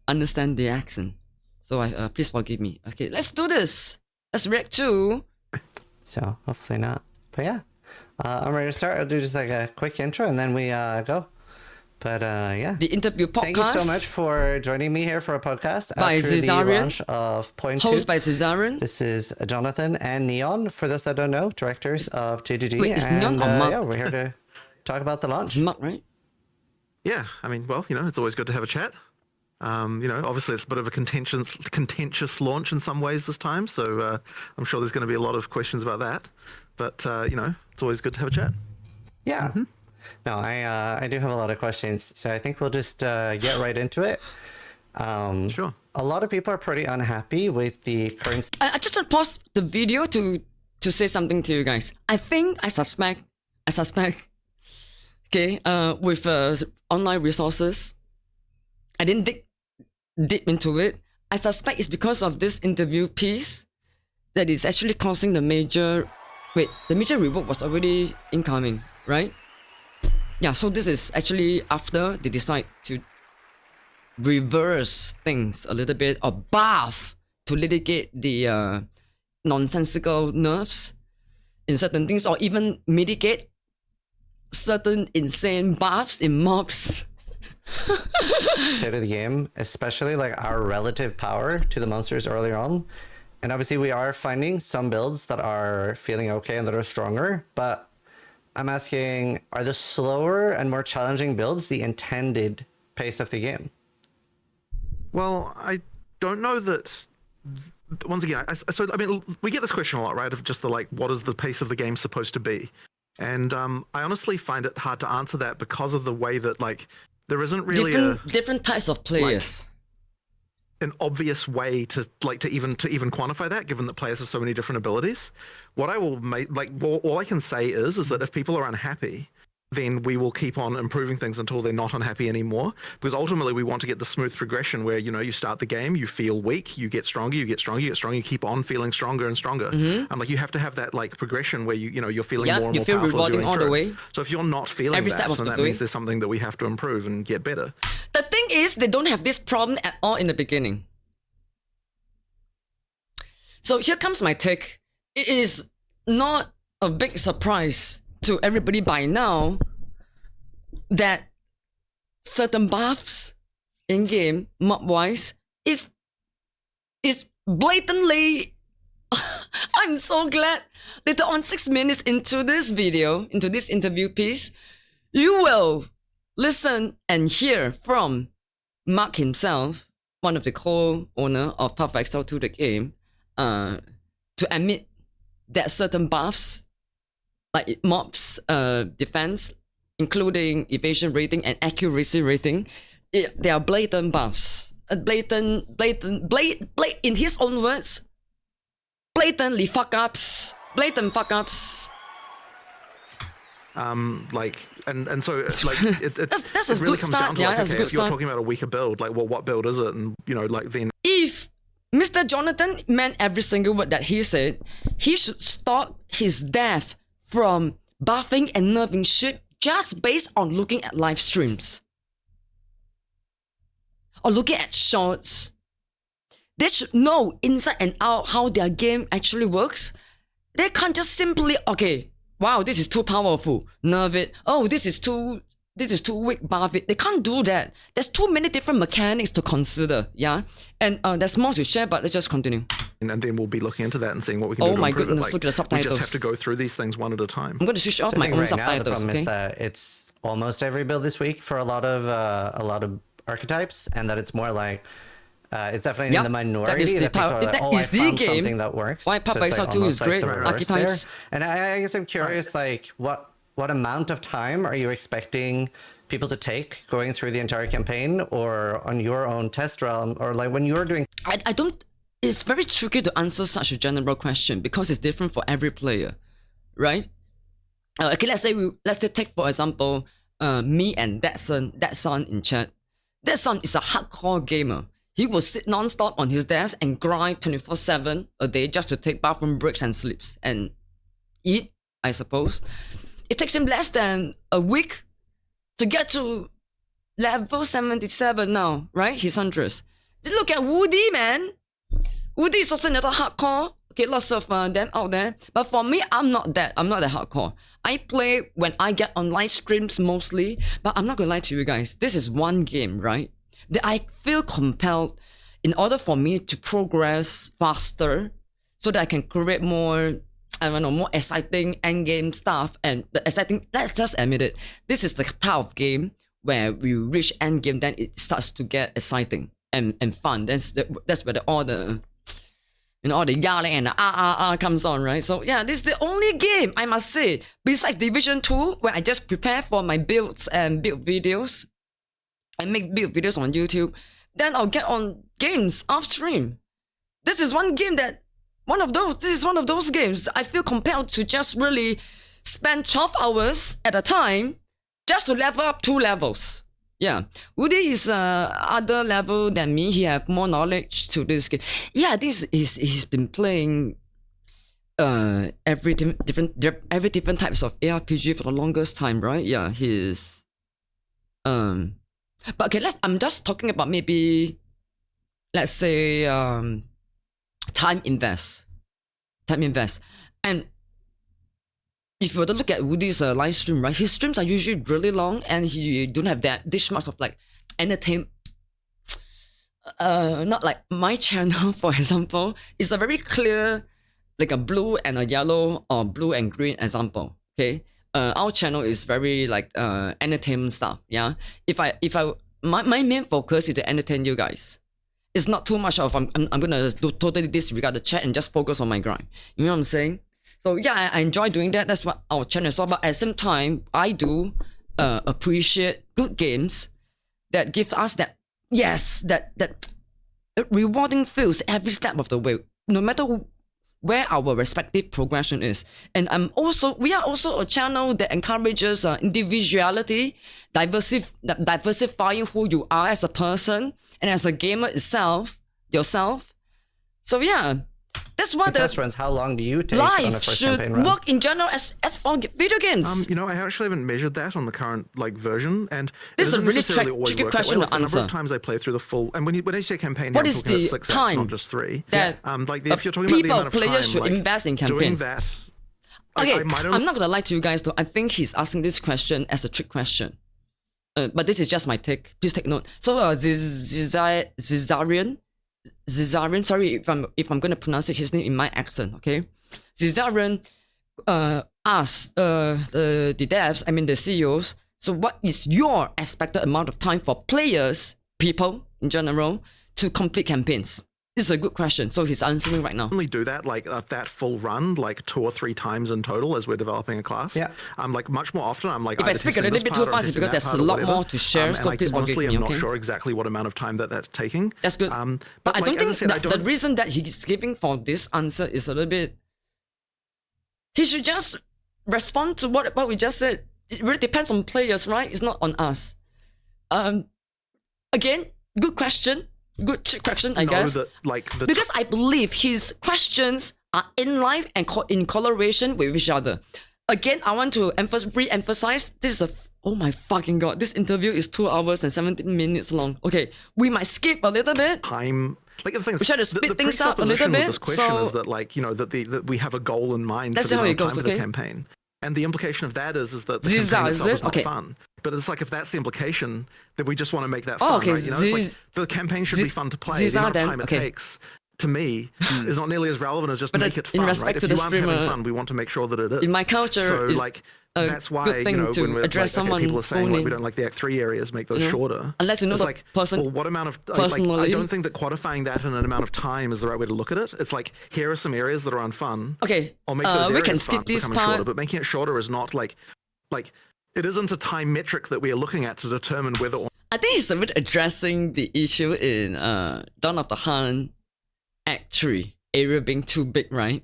understand the accent. So please forgive me. Okay, let's do this. Let's react to. So hopefully not. But yeah, I'm ready to start. I'll do just like a quick intro and then we go. But yeah. The interview podcast. Thank you so much for joining me here for a podcast by after Zizarian, the launch of Point 2. Host by Zizarian. This is Jonathan and Neon, for those that don't know, directors of JGG. Wait, is Neon or Mark? Yeah, we're here to talk about the launch. It's Mark, right? Yeah, I mean, well, you know, it's always good to have a chat. You know, obviously it's a bit of a contentious launch in some ways this time, so I'm sure there's going to be a lot of questions about that. But, you know, it's always good to have a chat. Yeah. Mm-hmm. No, I do have a lot of questions, so I think we'll just get right into it. Sure. A lot of people are pretty unhappy with the current... I just want to pause the video to say something to you guys. I suspect, okay, with online resources, I didn't dig deep into it. I suspect it's because of this interview piece that is actually causing the major... Wait, the major revoke was already incoming, right? Yeah, so this is actually after they decide to reverse things a little bit or buff to litigate the nonsensical nerfs in certain things or even mitigate certain insane buffs in mobs. State of the game, especially like our relative power to the monsters earlier on. And obviously we are finding some builds that are feeling okay and that are stronger, but I'm asking, are the slower and more challenging builds the intended pace of the game? Well, I don't know that. Once again, so I mean, we get this question a lot, right? Of just the like, what is the pace of the game supposed to be? And I honestly find it hard to answer that because of the way that like there isn't really different types of players. Like, an obvious way to even quantify that, given that players have so many different abilities. What I will make, like, all I can say is that if people are unhappy, then we will keep on improving things until they're not unhappy anymore. Because ultimately, we want to get the smooth progression where, you know, you start the game, you feel weak, you get stronger, you get stronger, you get stronger, you keep on feeling stronger and stronger. And like you have to have that like progression where you know you're feeling more and more feel powerful rewarding as you're all going the way. through. So if you're not feeling that, then that means there's something that we have to improve and get better. The thing is, they don't have this problem at all in the beginning. So here comes my take. It is not a big surprise to everybody by now that certain buffs in-game, mob-wise, is blatantly... I'm so glad later on 6 minutes into this video, into this interview piece, you will listen and hear from Mark himself, one of the co-owner of Path of Exile 2, the game, to admit that certain buffs, like mobs defense, including evasion rating and accuracy rating, they are blatant buffs. Blatant, in his own words, blatantly fuck-ups. Blatant fuck-ups. Like, and so like that's it a really good comes start. down to Yeah, like, that's okay, a good if you're start. talking about a weaker build, like, well, what build is it? And you know, like then If Mr. Jonathan meant every single word that he said, he should stop his death from buffing and nerfing shit just based on looking at live streams. Or looking at shorts. They should know inside and out how their game actually works. They can't just simply, okay, wow, this is too powerful, nerf it. Oh, this is too weak, buff it. They can't do that. There's too many different mechanics to consider, yeah? And there's more to share, but let's just continue. and then we'll be looking into that and seeing what we can do to Oh my improve goodness, it. Like, look at the subtitles. we just have to go through these things one at a time. I'm going to switch off So I my think own right now the subtitles, problem okay? is that it's almost every build this week for a lot of archetypes, and that it's more like it's definitely in the minority that people are like, oh, I found something that works. Why Path of Exile 2 is great, archetypes. And I guess I'm curious, like, what amount of time are you expecting people to take going through the entire campaign, or on your own test realm, or like when you're doing... I don't... It's very tricky to answer such a general question because it's different for every player, right? Okay, let's say take for example, me and that son in chat. That son is a hardcore gamer. He will sit non-stop on his desk and grind 24/7 a day just to take bathroom breaks and sleeps and eat, I suppose. It takes him less than a week to get to level 77 now, right? He's 100. Look at Woody, man. Woody is also another hardcore. Okay, lots of them out there. But for me, I'm not that hardcore. I play when I get on live streams mostly. But I'm not gonna lie to you guys. This is one game, right? That I feel compelled in order for me to progress faster so that I can create more, I don't know, more exciting endgame stuff. And the exciting, let's just admit it, this is the type of game where we reach endgame, then it starts to get exciting and fun. That's where all the yelling and the comes on, right? So yeah, this is the only game, I must say, besides Division 2, where I just prepare for my builds and build videos. I make build videos on YouTube. Then I'll get on games off stream. This is one game this is one of those games I feel compelled to just really spend 12 hours at a time just to level up 2 levels. Yeah, Woody is other level than me. He have more knowledge to this game. Yeah, he's been playing every different types of ARPG for the longest time, right? Yeah, he is. But okay, I'm just talking about maybe, let's say, time invest. And if you were to look at Woody's live stream, right, his streams are usually really long and he don't have this much of like entertainment. Not like my channel, for example. It's a very clear, like a blue and a yellow or blue and green example. Okay. Our channel is very like entertainment stuff. Yeah. My main focus is to entertain you guys. It's not too much of I'm gonna do totally disregard the chat and just focus on my grind. You know what I'm saying? So yeah, I enjoy doing that. That's what our channel is all about. At the same time, I do appreciate good games that give us that rewarding feels every step of the way, no matter where our respective progression is. And we are also a channel that encourages individuality, diversifying who you are as a person and as a gamer yourself. So yeah, that's what test runs. How long do you take on a life first should campaign run? work in general as for video games. I actually haven't measured that on the current version, and This is a really always tricky work that question way. to The number answer. of times I play through the full, and when I say campaign, What I'm is talking the about 6x, time not just 3. that If you're talking about the amount of time, players should invest in campaign? doing that. Okay, I might only I'm not gonna lie to you guys though. I think he's asking this question as a trick question. But this is just my take. Please take note. So Zizarian, sorry if I'm gonna pronounce his name in my accent, okay? Zizarian asked the devs, I mean the CEOs, so what is your expected amount of time for people in general, to complete campaigns? This is a good question, so he's answering right now. only do that that full run 2 or 3 times in total as we're developing a class. Yeah. Much more often I'm like, If I speak a little bit too fast, it's because there's a lot more to share, so please forgive honestly, me, I'm not okay? sure exactly what amount of time that's taking. That's good. But I don't think the reason that he's giving for this answer is a little bit... He should just respond to what we just said. It really depends on players, right? It's not on us. Again, good question. Good trick question, I guess. Because I believe his questions are in line and in correlation with each other. Again, I want to re-emphasize, this is oh my fucking god, this interview is 2 hours and 17 minutes long. Okay, we might skip a little bit. Time. The thing is, We try to speed things up a little presupposition bit, with this question so- is that that we have a goal in mind Let's for the see how amount it of goes, time for the okay? campaign. And the implication of that is that the Ziza, campaign is itself it? is not Okay. fun. But it's if that's the implication, then we just want to make that Oh, fun, okay, right? It's the campaign should be fun to play. Ziza The amount of then, time it okay. takes, to me, is not nearly as relevant as just But make it in fun, respect right? If to you the aren't having streamer, fun, we want to make sure that it is. in my culture, so it's a that's why good thing to when we're address someone people are saying owning. we don't like the Act 3 areas, make those shorter. Unless you know It's the person well, what amount of personally. I don't think that quantifying that in an amount of time is the right way to look at it. It's here are some areas that are unfun. Okay, I'll make those we areas can fun skip this becoming shorter, part. but making it shorter is not like it isn't a time metric that we are looking at to determine whether or I think he's a bit addressing the issue in Dawn of the Hun Act 3, area being too big, right?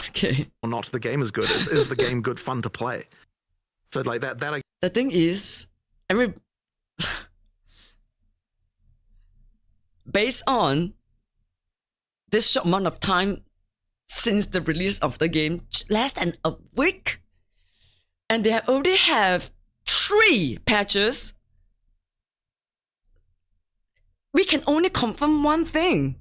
Okay. not the game is good. Is the game good fun to play? So that The thing is, based on this short amount of time since the release of the game, less than a week, and they already have 3 patches. we can only confirm one thing.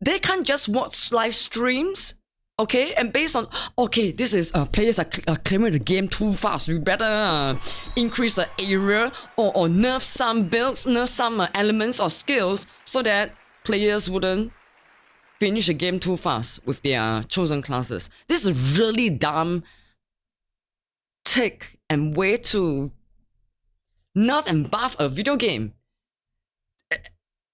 They can't just watch live streams, okay? And based on, okay, this is players are clearing the game too fast. We better increase the area or nerf some builds, nerf some elements or skills so that players wouldn't finish the game too fast with their chosen classes. This is really dumb take and way to nerf and buff a video game.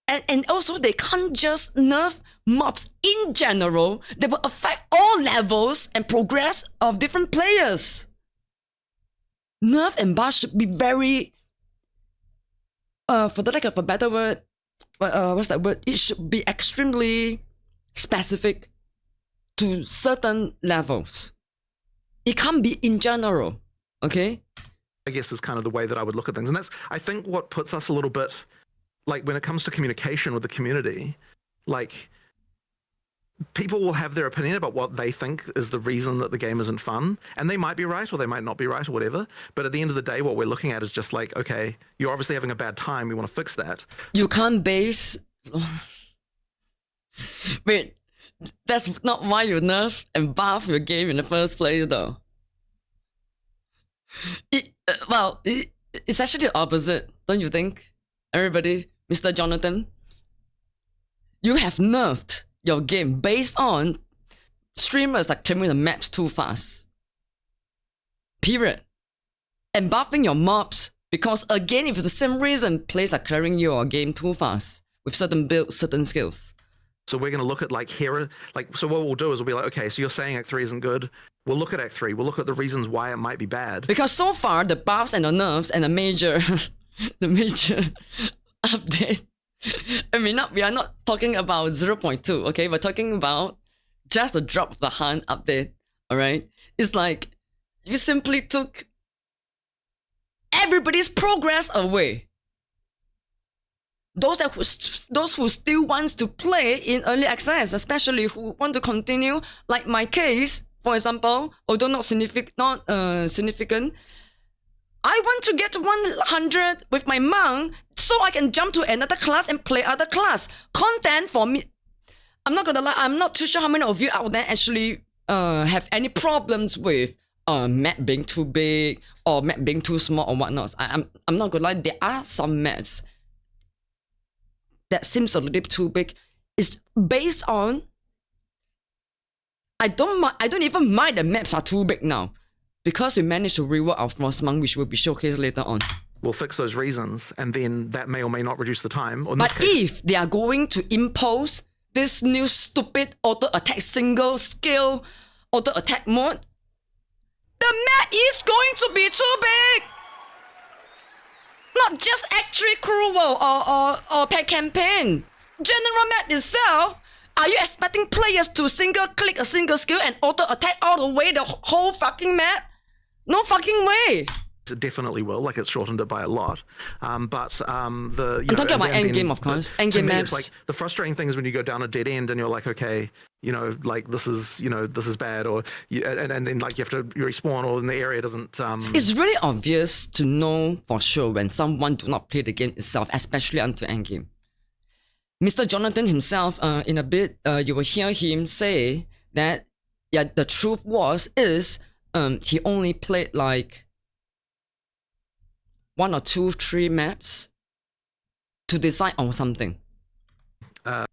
And also, they can't just nerf mobs in general. They will affect all levels and progress of different players. Nerf and buff should be very, for the lack of a better word, what's that word? It should be extremely specific to certain levels. It can't be in general, okay? I guess is kind of the way that I would look at things. And that's, I think, what puts us a little bit, like when it comes to communication with the community, like people will have their opinion about what they think is the reason that the game isn't fun. And they might be right or they might not be right or whatever. But at the end of the day, what we're looking at is just like, okay, you're obviously having a bad time. We want to fix that. You can't base... Wait, that's not why you nerf and buff your game in the first place though. It's actually the opposite, don't you think? Everybody, Mr. Jonathan, you have nerfed your game based on streamers are clearing the maps too fast. Period. And buffing your mobs because, again, if it's the same reason, players are clearing your game too fast with certain builds, certain skills. So we're going to look at like here, like, so what we'll do is we'll be like, okay, so you're saying Act 3 isn't good. We'll look at Act 3. We'll look at the reasons why it might be bad. Because so far, the buffs and the nerfs and the major update, we are not talking about 0.2, okay? We're talking about just a drop of the hand update, all right? It's like you simply took everybody's progress away. Those who still wants to play in early access, especially who want to continue, like my case, for example, although not significant, I want to get to 100 with my monk so I can jump to another class and play other class. Content for me, I'm not gonna lie, I'm not too sure how many of you out there actually have any problems with map being too big or map being too small or whatnot. I'm not gonna lie, there are some maps that seems a little bit too big. It's based on, I don't even mind the maps are too big now. Because we managed to rework our Frost Monk, which will be showcased later on. We'll fix those reasons, and then that may or may not reduce the time. But if they are going to impose this new stupid auto-attack single skill auto-attack mode, the map is going to be too big! Not just Act 3 Cruel or Pet Campaign. General map itself, are you expecting players to single-click a single skill and auto-attack all the way the whole fucking map? No fucking way. It definitely will, like it's shortened it by a lot. I'm talking about endgame, of course. Endgame maps. Like the frustrating thing is when you go down a dead end and you're like, okay, like this is bad, or and then like you have to respawn, or in the area doesn't. It's really obvious to know for sure when someone do not play the game itself, especially until endgame. Mr. Jonathan himself, in a bit, you will hear him say that the truth is he only played like 1 or 2, 3 maps to decide on something. Like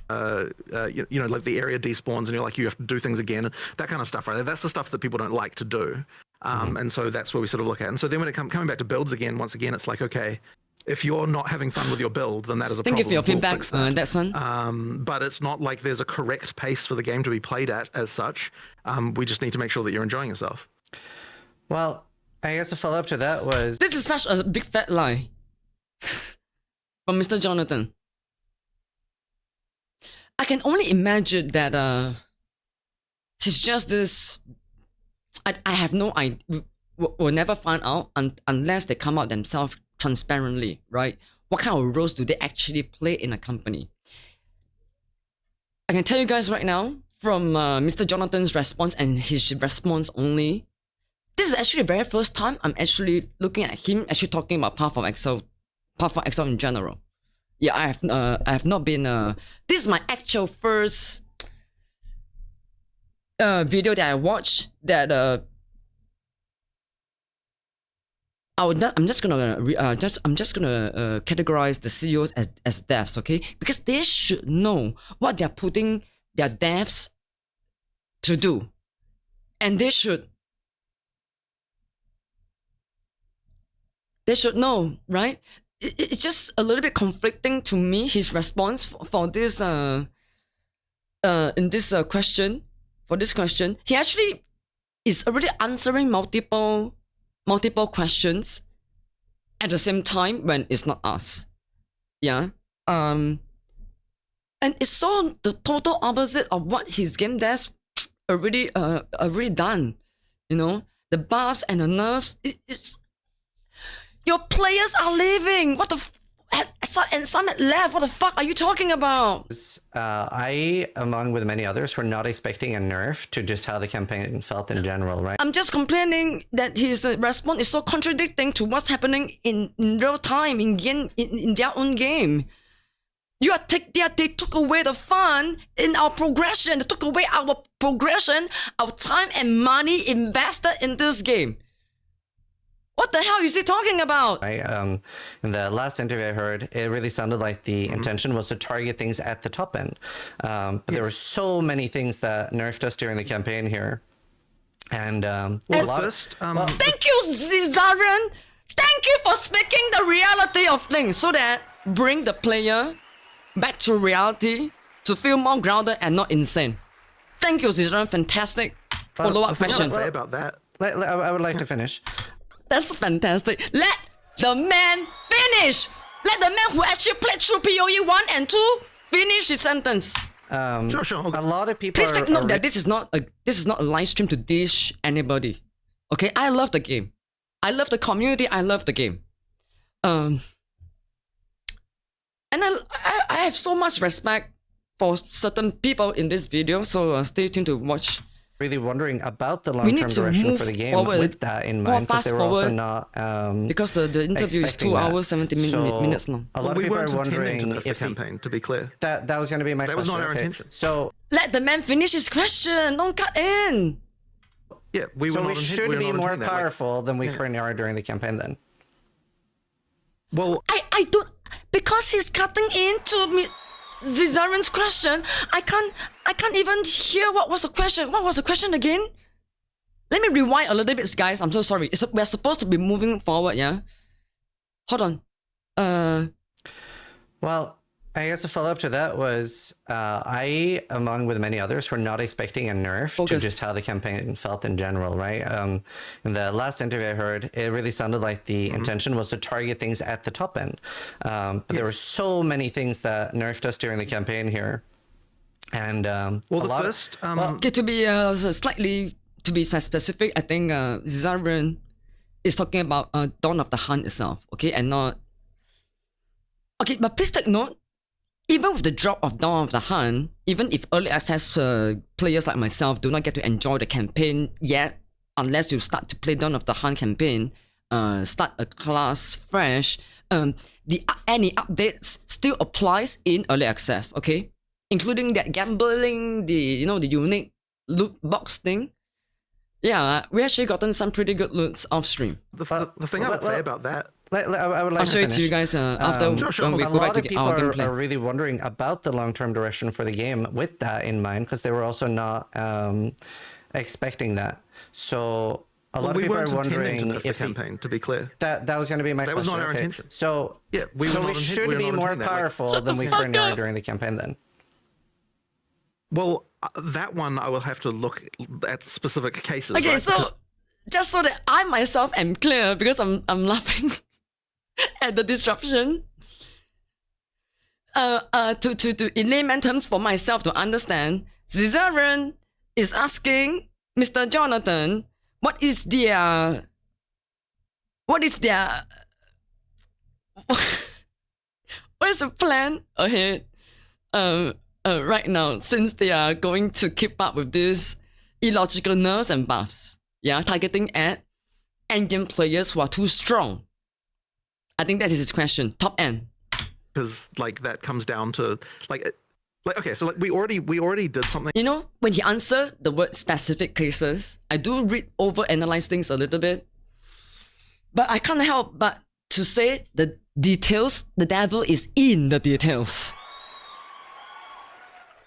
the area despawns and you're like, you have to do things again, that kind of stuff, right? That's the stuff that people don't like to do. And so that's where we sort of look at. And so then when it coming back to builds again, once again, it's like, okay, if you're not having fun with your build, then that is a problem. Thank you for your feedback, Datsun. But it's not like there's a correct pace for the game to be played at as such. We just need to make sure that you're enjoying yourself. Well, I guess a follow-up to that was... This is such a big fat lie from Mr. Jonathan. I can only imagine that it's just this... I have no idea. We'll never find out unless they come out themselves transparently, right? What kind of roles do they actually play in a company? I can tell you guys right now, from Mr. Jonathan's response and his response only, this is actually the very first time I'm actually looking at him actually talking about Path of Exile in general. Yeah, I have not been. This is my actual first video that I watched. That I'm just gonna categorize the CEOs as devs, okay? Because they should know what they're putting their devs to do, and they should know, right? It's just a little bit conflicting to me, his response for this in this question. For this question, he actually is already answering multiple questions at the same time when it's not us. Yeah. And it's so the total opposite of what his game desk already done. You know, the buffs and the nerfs. It's your players are leaving. What the and some had left. What the fuck are you talking about? I, among with many others, were not expecting a nerf to just how the campaign felt in general, right? I'm just complaining that his response is so contradicting to what's happening in real time in their own game. They took away the fun in our progression. They took away our progression, our time and money invested in this game. What the hell is he talking about? In the last interview I heard, it really sounded like the intention was to target things at the top end. But there were so many things that nerfed us during the campaign here. And thank you, Zizarian. Thank you for speaking the reality of things so that bring the player back to reality to feel more grounded and not insane. Thank you, Zizarian. Fantastic follow-up question. Say about that. I would like to finish. That's fantastic. Let the man finish. Let the man who actually played through PoE 1 and 2 finish his sentence. Sure. A lot of people Please take note that this is not a live stream to dish anybody. Okay, I love the game. I love the community. I love the game. And I have so much respect for certain people in this video. So stay tuned to watch. Really wondering about the long-term direction for the game with that in mind, because they were also not because the interview is 2 hours 70 minutes long. A lot of people are wondering if the campaign, to be clear. That was going to be my question. That was not our intention. So let the man finish his question. Don't cut in. Yeah, we should be more powerful than we currently are during the campaign then. Well, I don't, because he's cutting into me. Zizarian's question, I can't even hear what was the question. What was the question again? Let me rewind a little bit, guys. I'm so sorry. We're supposed to be moving forward, yeah? Hold on. Well, I guess a follow-up to that was I, among with many others, were not expecting a nerf to just how the campaign felt in general, right? In the last interview I heard, it really sounded like the intention was to target things at the top end. But there were so many things that nerfed us during the campaign here. And to be slightly to be specific, I think Zizarian is talking about Dawn of the Hunt itself, okay, and not. Okay, but please take note. Even with the drop of Dawn of the Hunt, even if early access players like myself do not get to enjoy the campaign yet, unless you start to play Dawn of the Hunt campaign, start a class fresh, any updates still applies in early access, okay? Including that gambling, the unique loot box thing. Yeah, we actually gotten some pretty good loots off stream. The thing I would say about that. I would like I'll show it to you guys after when we go back to our gameplay. Are really wondering about the long-term direction for the game with that in mind, because they were also not expecting that. So a lot of people are wondering if the campaign, to be clear. That was going to be my question. That was not our intention. So yeah, we should be more powerful than we currently are during the campaign then. Well, that one I will have to look at specific cases. Okay, right? so just so that I myself am clear, because I'm laughing at the disruption. To in layman terms for myself to understand, Zizarian is asking Mr. Jonathan, what is their what is the plan ahead right now, since they are going to keep up with this illogical nerfs and buffs, yeah, targeting at endgame players who are too strong. I think that is his question. Top end. because like that comes down to like okay, so like we already did something. You know, when he answered the word specific cases, I do read over analyze things a little bit, but I can't help but to say the details. The devil is in the details.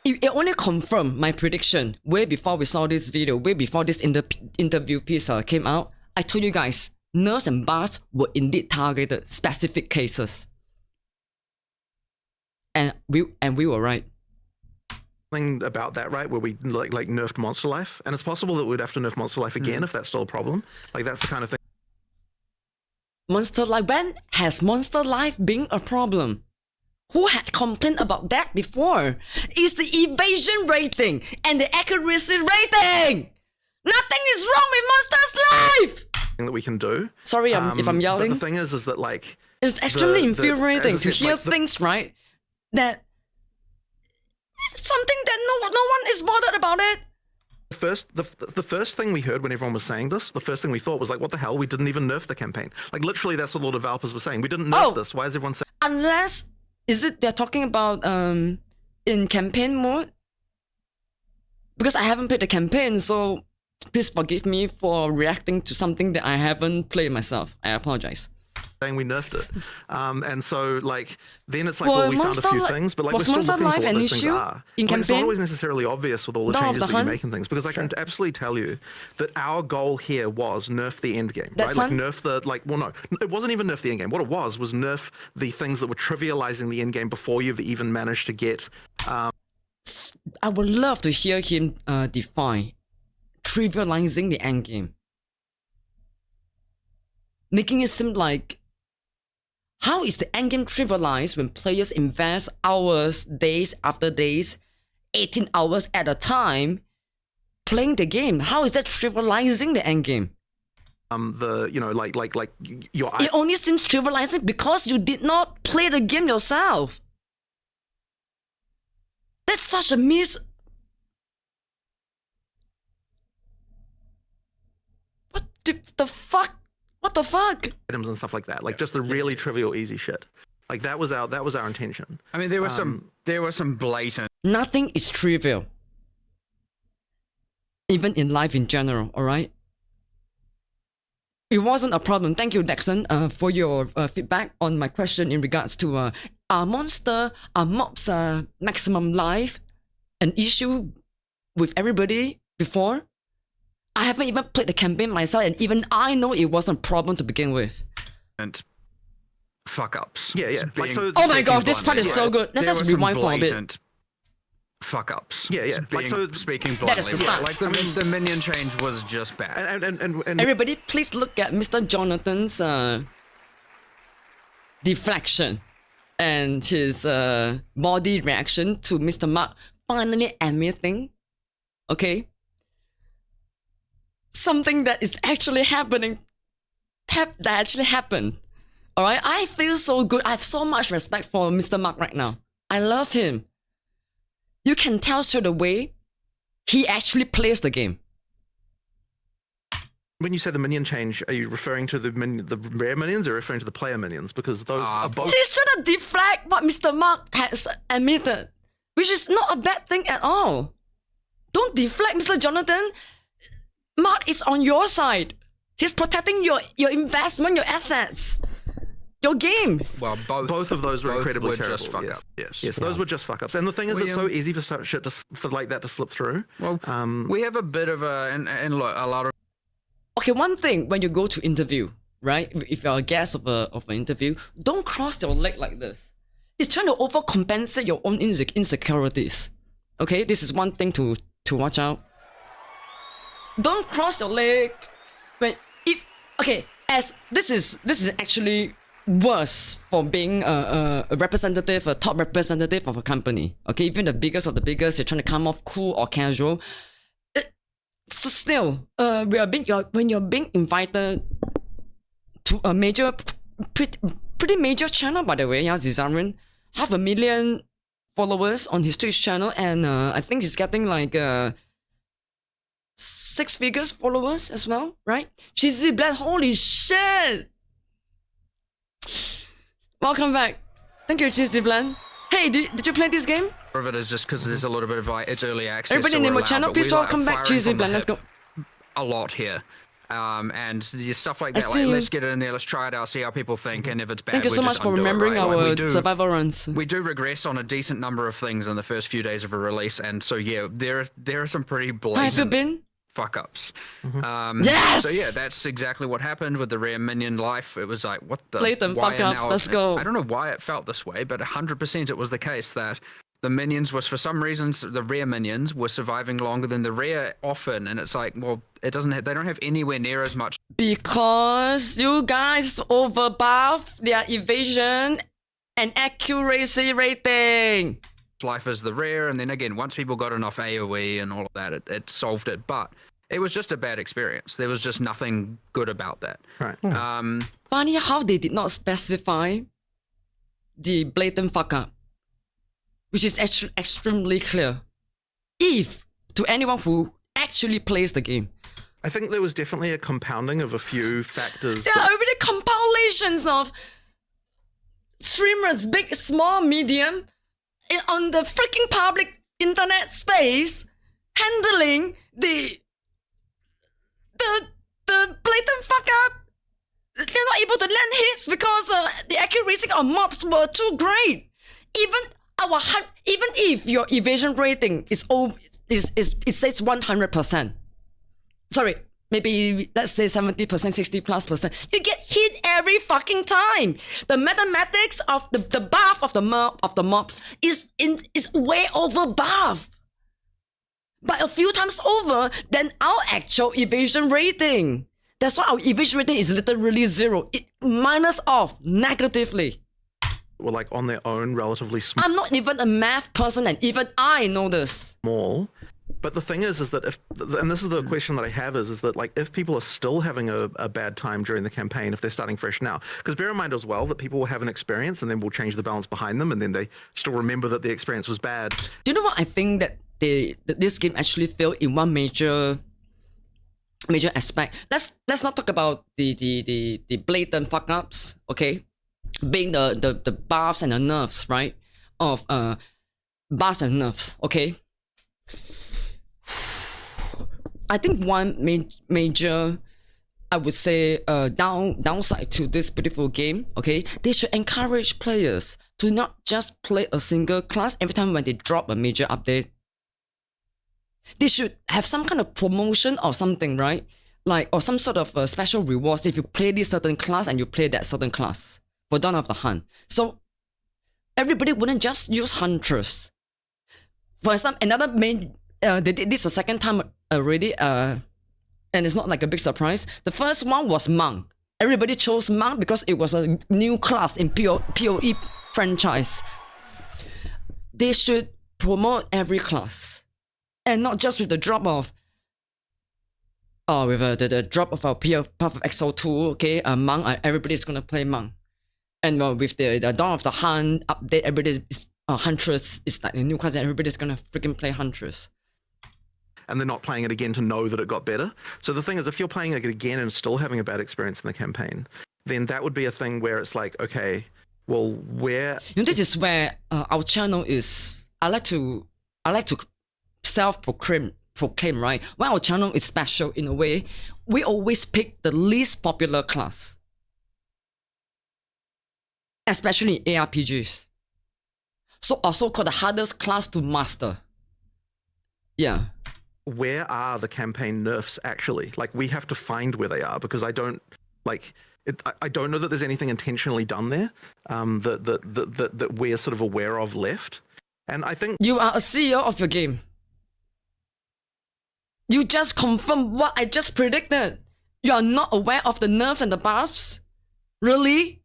It only confirmed my prediction way before we saw this video, way before this interview piece came out. I told you guys, nerves and bars were indeed targeted specific cases, and we were right. About that, right, where we like nerfed Monster Life, and it's possible that we'd have to nerf Monster Life again if that's still a problem. Like that's the kind of thing. Monster Life, when has Monster Life been a problem? Who had complained about that before? It's the evasion rating and the accuracy rating. Nothing is wrong with Monster's Life. That we can do. Sorry, if I'm yelling. But the thing is that like it's extremely infuriating to hear things, right? That something that no one is bothered about it. The first thing we heard when everyone was saying this, the first thing we thought was like, what the hell? We didn't even nerf the campaign. Like literally, that's what all the developers were saying. We didn't nerf this. Why is everyone saying? Unless they're talking about in campaign mode? Because I haven't played the campaign, so please forgive me for reacting to something that I haven't played myself. I apologize. Saying we nerfed it, and so like then it's like, well, we found a few things, but like we're still looking for what those things are. In campaign, it's not always necessarily obvious with all the changes that you make and things, because I can absolutely tell you that our goal here was nerf the end game, right? Like nerf the well, no, it wasn't even nerf the end game. What it was nerf the things that were trivializing the end game before you've even managed to get. I would love to hear him define trivializing the end game, making it seem like. How is the endgame trivialized when players invest hours, days after days, 18 hours at a time, playing the game? How is that trivializing the endgame? It only seems trivializing because you did not play the game yourself. That's such a miss. What the fuck? What the fuck? Items and stuff like that, like just the really trivial, easy shit. Like that was our intention. I mean, there were some blatant. Nothing is trivial, even in life in general. All right. It wasn't a problem. Thank you, Dexon, for your feedback on my question in regards to are mobs maximum life an issue with everybody before? I haven't even played the campaign myself, and even I know it wasn't a problem to begin with. And fuck ups. Yeah. Like, so, oh my god, this part is so good. Let's just rewind for a bit. Fuck ups. Yeah. Like so, speaking bluntly, that is the start. Like the minion change was just bad. And everybody, please look at Mr. Jonathan's deflection and his body reaction to Mr. Mark finally admitting, okay, something that is actually happening, that actually happened. All right, I feel so good. I have so much respect for Mr. Mark right now. I love him. You can tell straight away, he actually plays the game. When you say the minion change, are you referring to the rare minions or referring to the player minions? Because those are both. He's trying to deflect what Mr. Mark has admitted, which is not a bad thing at all. Don't deflect, Mr. Jonathan. Mark is on your side. He's protecting your investment, your assets, your game. Well, both of those were incredibly terrible. Just fuck up. Yes, those were just fuck ups. And the thing is, it's so easy for shit for like that to slip through. Well, we have a bit of and look, a lot of. Okay, one thing when you go to interview, right? If you're a guest of an interview, don't cross your leg like this. It's trying to overcompensate your own insecurities. Okay, this is one thing to watch out. Don't cross your leg. As this is actually worse for being a representative, a top representative of a company. Okay, even the biggest of the biggest, you're trying to come off cool or casual. Still, when you're being invited to a major, pretty major channel, by the way, yeah, Zizarin, 500,000 followers on his Twitch channel, and I think he's getting like 6 figures followers as well, right? Cheesy Black, holy shit! Welcome back. Thank you, Cheesy Blend. Hey, did you play this game? of it is just because there's a little bit of like it's early access. Everybody so in we're my allowed, channel, but please we, welcome back firing Cheesy from the Blend. Let's hip go. A lot here. And the stuff like I that, see like you. let's get it in there, let's try it out, see how people think, and if it's bad, Thank you we so just much for undo it, remembering right? Like, our we do, survival runs. we do regress on a decent number of things in the first few days of a release, and so yeah, there are some pretty How have you blatant been? fuck ups. Yes! So yeah, that's exactly what happened with the rare minion life. It was like, what the? Blatant why fuck are ups, now- let's go. I don't know why it felt this way, but 100% it was the case that the minions was for some reasons the rare minions were surviving longer than the rare often, and it's like, well, it doesn't. They don't have anywhere near as much Because you guys overbuff their evasion and accuracy rating. life as the rare, and then again, once people got enough AoE and all of that, it solved it. But it was just a bad experience. There was just nothing good about that. Right. Funny how they did not specify the blatant fuck up, which is actually extremely clear. If to anyone who actually plays the game, I think there was definitely a compounding of a few factors. there are already compilations of streamers, big, small, medium, on the freaking public internet space, handling the blatant fuck up. They're not able to land hits because the accuracy of mobs were too great. Even if your evasion rating is over, it says 100%. Sorry, maybe let's say 70%, 60+%. You get hit every fucking time. The mathematics of the buff of the mobs is way over buff. By a few times over than our actual evasion rating. That's why our evasion rating is literally 0. It minus off negatively. were like on their own relatively small. I'm not even a math person, and even I know this. But the thing is that if, and this is the question that I have is that like if people are still having a bad time during the campaign, if they're starting fresh now, because bear in mind as well that people will have an experience and then we'll change the balance behind them and then they still remember that the experience was bad. Do you know what I think that this game actually failed in one major aspect? Let's not talk about the blatant fuck ups, okay? Being the buffs and the nerfs, right? Of buffs and nerfs, okay? I think one major, I would say, downside to this beautiful game, okay? They should encourage players to not just play a single class every time when they drop a major update. They should have some kind of promotion or something, right? Like, or some sort of special rewards if you play this certain class and you play that certain class for Dawn of the Hunt. So everybody wouldn't just use Huntress. For example, another main, they did this the second time already, and it's not like a big surprise. The first one was Monk. Everybody chose Monk because it was a new class in PoE franchise. They should promote every class. And not just with the drop of the drop of our Path of Exile 2, okay, Monk, everybody's gonna play Monk. And with the Dawn of the Hunt update, everybody's Huntress is like a new class and everybody's gonna freaking play Huntress. And they're not playing it again to know that it got better. So the thing is, if you're playing it again and still having a bad experience in the campaign, then that would be a thing where it's like, okay, well, where... You know, this is where our channel is... I like to self-proclaim, right? When our channel is special in a way, we always pick the least popular class. Especially in ARPGs. So also called the hardest class to master. Yeah. Where are the campaign nerfs actually? Like, we have to find where they are because I don't like it. I don't know that there's anything intentionally done there that we're sort of aware of left. And I think You are a CEO of your game. You just confirmed what I just predicted. You are not aware of the nerfs and the buffs? Really?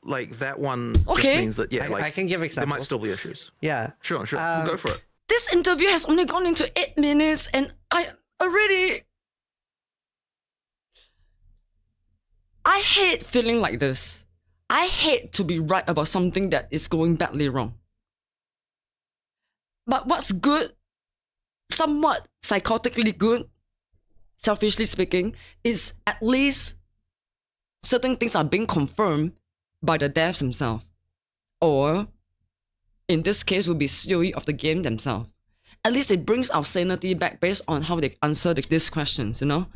like that one Okay. just means that I can give there examples. might still be issues. Yeah. Sure, we'll go for it. This interview has only gone into 8 minutes and I hate feeling like this. I hate to be right about something that is going badly wrong. But what's good, somewhat psychotically good, selfishly speaking, is at least certain things are being confirmed by the devs themselves. or in this case will be COE of the game themselves. At least it brings our sanity back based on how they answer these questions, you know?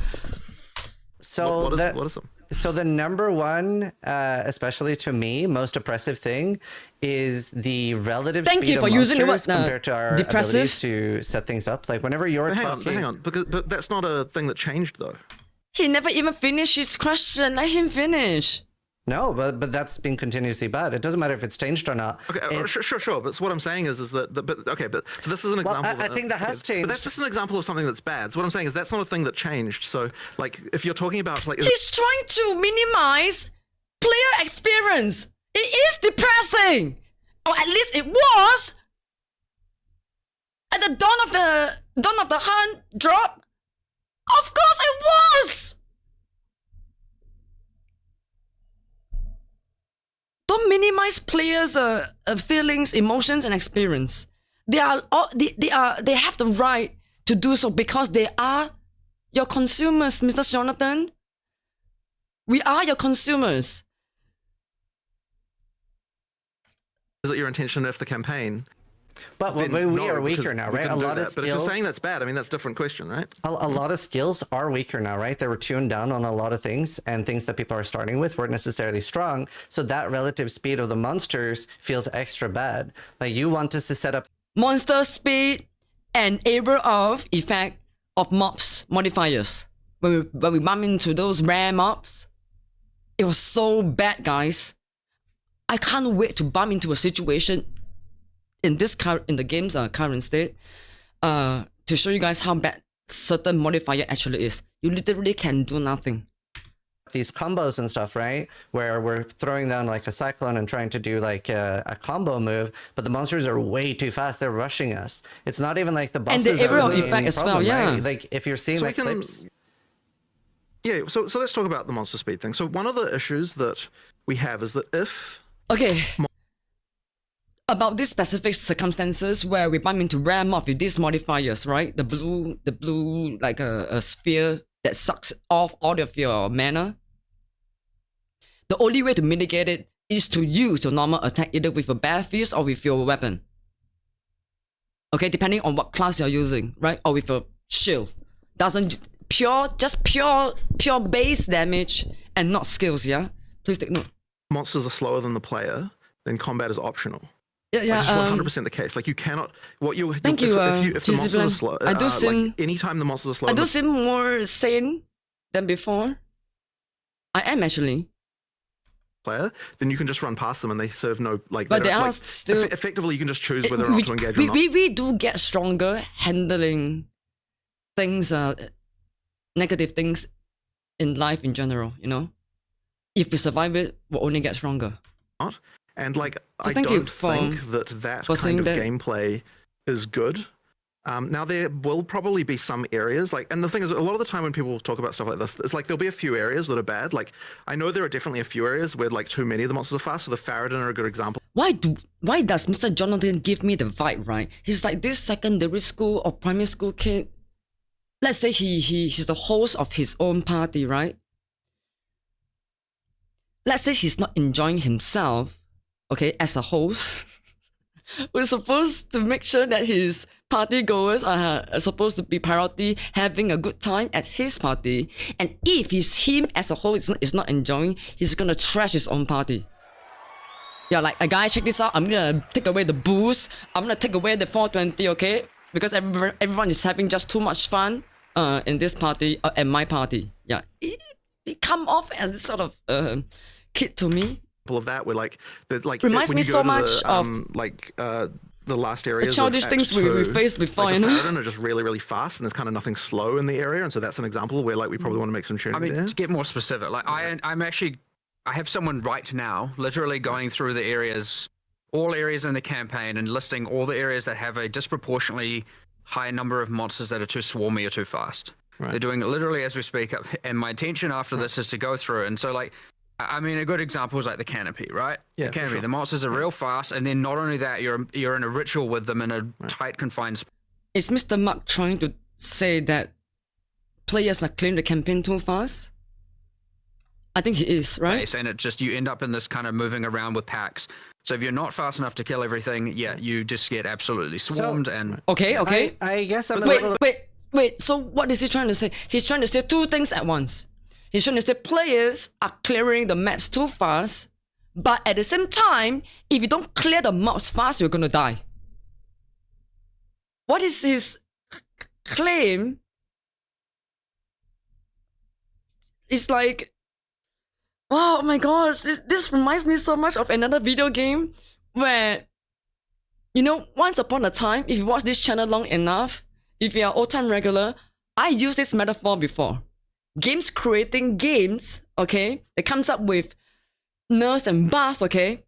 So What is them? So the number one, especially to me, most oppressive thing is the relative Thank speed you for of using the monsters word, compared to our depressive. abilities to set things up. Like whenever you're But talking, hang on, but that's not a thing that changed though. He never even finished his question. Let him finish. no, but that's been continuously bad. It doesn't matter if it's changed or not. Okay, It's- sure. But what I'm saying is that, so this is an Well, example. I think that has changed. But that's just an example of something that's bad. So what I'm saying is that's not a thing that changed. So like, if you're talking about like, He's trying to minimize player experience. It is depressing. Or at least it was. At the dawn of the hunt drop. Of course it was. Don't minimize players' feelings, emotions, and experience. They have the right to do so because they are your consumers, Mr. Jonathan. We are your consumers. is it your intention of the campaign? But Then we no, are because weaker now, we right? A didn't do lot of that. But if you're skills. saying that's bad, I mean that's a different question, right? A lot of skills are weaker now, right? They were tuned down on a lot of things, and things that people are starting with weren't necessarily strong. So that relative speed of the monsters feels extra bad. Like you want us to set up Monster speed and area of effect of mobs modifiers. When we bump into those rare mobs, it was so bad, guys. I can't wait to bump into a situation in the game's current state, to show you guys how bad certain modifier actually is. You literally can do nothing. these combos and stuff, right? Where we're throwing down like a cyclone and trying to do like a combo move, but the monsters are way too fast. They're rushing us. It's not even like the bosses. And the aerial are really effect any as well, problem, yeah. right? Like if you're seeing So like we can- clips. Yeah, so let's talk about the monster speed thing. So one of the issues that we have is that if Okay. About these specific circumstances where we bump into rare mob with these modifiers, right? The blue like a sphere that sucks off all of your mana. The only way to mitigate it is to use your normal attack either with a bare fist or with your weapon. Okay, depending on what class you're using, right? Or with a shield. Just pure base damage and not skills, yeah? Please take note. monsters are slower than the player, then combat is optional. Yeah, Which is 100% the case. Like you cannot. What you Thank if, you, if the monsters are Discipline. slow, I do seem- like anytime the monsters are slow, I do seem more sane than before. I am actually. player, then you can just run past them and they serve no like. But they don't- are like, still. effectively, you can just choose whether or not to engage or not. We do get stronger handling things, negative things in life in general, you know? If we survive it, we'll only get stronger. And like, So I thank you don't for- think that for kind saying of that. gameplay is good. Now there will probably be some areas like, and the thing is, a lot of the time when people talk about stuff like this, it's like there'll be a few areas that are bad. Like I know there are definitely a few areas where like too many of the monsters are fast. So the Faradin are a good example. Why does Mr. Jonathan give me the vibe, right? He's like this secondary school or primary school kid. Let's say he's the host of his own party, right? Let's say he's not enjoying himself, okay, as a host. We're supposed to make sure that his party goers are supposed to be priority, having a good time at his party. And if him as a host is not enjoying, he's gonna trash his own party. Yeah, like, guys, check this out. I'm gonna take away the booze. I'm gonna take away the 420, okay? Because everyone is having just too much fun in this party, and my party. Yeah, it come off as this sort of kid to me. Of that where like the like Reminds when me you go so to much the, of the last areas the childish of things Act we 2, faced before, like you the know? Faradin are just really fast and there's kind of nothing slow in the area, and so that's an example where like we probably want to make some tuning I mean, there. to get more specific, like I'm actually, I have someone right now, literally going through the areas, all areas in the campaign, and listing all the areas that have a disproportionately high number of monsters that are too swarmy or too fast. Right. They're doing it literally as we speak, and my intention after this is to go through. And so, like, I mean, a good example is like the canopy, right? Yeah, the for canopy. sure. The monsters are real fast, and then not only that, you're in a ritual with them in a tight, confined space. Is Mr. Mark trying to say that players are clearing the campaign too fast? I think he is, right? base, and it just you end up in this kind of moving around with packs. So if you're not fast enough to kill everything, you just get absolutely swarmed. And Okay. I guess I'm a little... Wait. So what is he trying to say? He's trying to say two things at once. He's trying to say players are clearing the maps too fast, but at the same time, if you don't clear the mobs fast, you're gonna die. What is his claim? It's like, oh my gosh, this reminds me so much of another video game where, you know, once upon a time, if you watch this channel long enough, if you're an old-time regular, I used this metaphor before. Games creating games, okay, that comes up with nerves and bars, okay,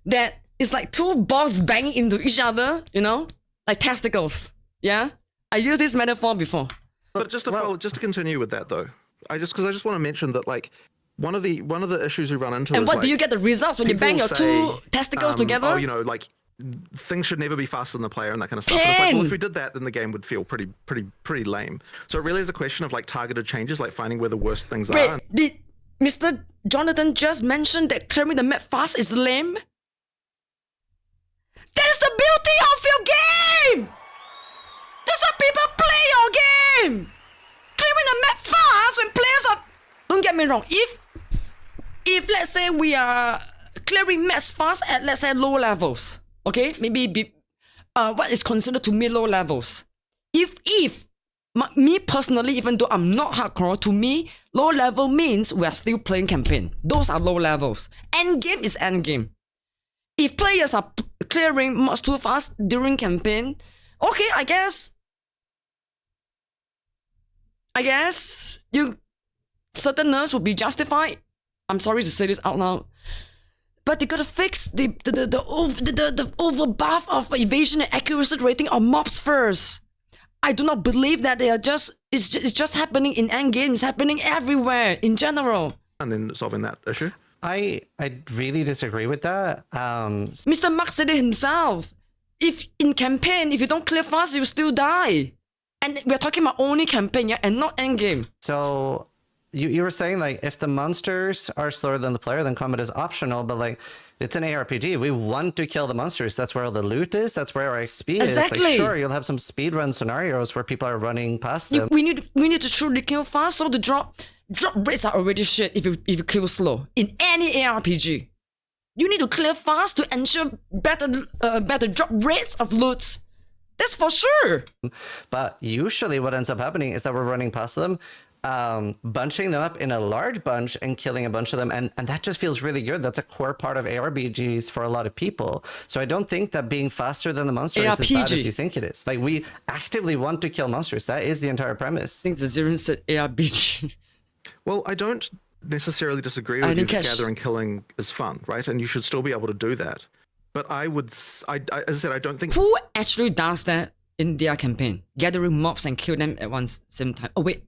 that is like two balls banging into each other, you know, like testicles, yeah? I used this metaphor before. But just to continue with that though, I just want to mention that like one of the issues we run into and is what like, do you get the results when you bang your two testicles together? Oh, you know, like things should never be faster than the player and that kind of stuff. And it's like, well, if we did that, then the game would feel pretty lame. So it really is a question of like targeted changes, like finding where the worst things Wait, are. did Mr. Jonathan just mention that clearing the map fast is lame? That's the beauty of your game! That's how people play your game! Clearing the map fast when players are... Don't get me wrong, if let's say we are clearing maps fast at, let's say, low levels, okay, maybe what is considered to me low levels. Me personally, even though I'm not hardcore, to me, low level means we are still playing campaign. Those are low levels. End game is end game. If players are clearing much too fast during campaign, okay, I guess certain nerves would be justified. I'm sorry to say this out loud. But they gotta fix the overbuff of evasion and accuracy rating of mobs first. I do not believe that they are it's just happening in endgame. It's happening everywhere in general. And then solving that issue. I really disagree with that. Mr. Mark said it himself. If in campaign, if you don't clear fast, you still die. And we're talking about only campaign, yeah, and not endgame. So you were saying like if the monsters are slower than the player, then combat is optional, but like it's an ARPG. We want to kill the monsters. That's where all the loot is. That's where our XP is. Exactly. Like, sure, you'll have some speedrun scenarios where people are running past them. We need to truly kill fast, so the drop rates are already shit if you kill slow. In any ARPG, you need to clear fast to ensure better drop rates of loots. That's for sure. But usually what ends up happening is that we're running past them, bunching them up in a large bunch and killing a bunch of them. And that just feels really good. That's a core part of ARPGs for a lot of people. So I don't think that being faster than the monster is as bad as you think it is. Like, we actively want to kill monsters. That is the entire premise. I think the Zero said ARPG. Well, I don't necessarily disagree with you that gathering killing is fun, right? And you should still be able to do that. But as I said, I don't think... Who actually does that in their campaign? Gathering mobs and kill them at one same time. Oh wait,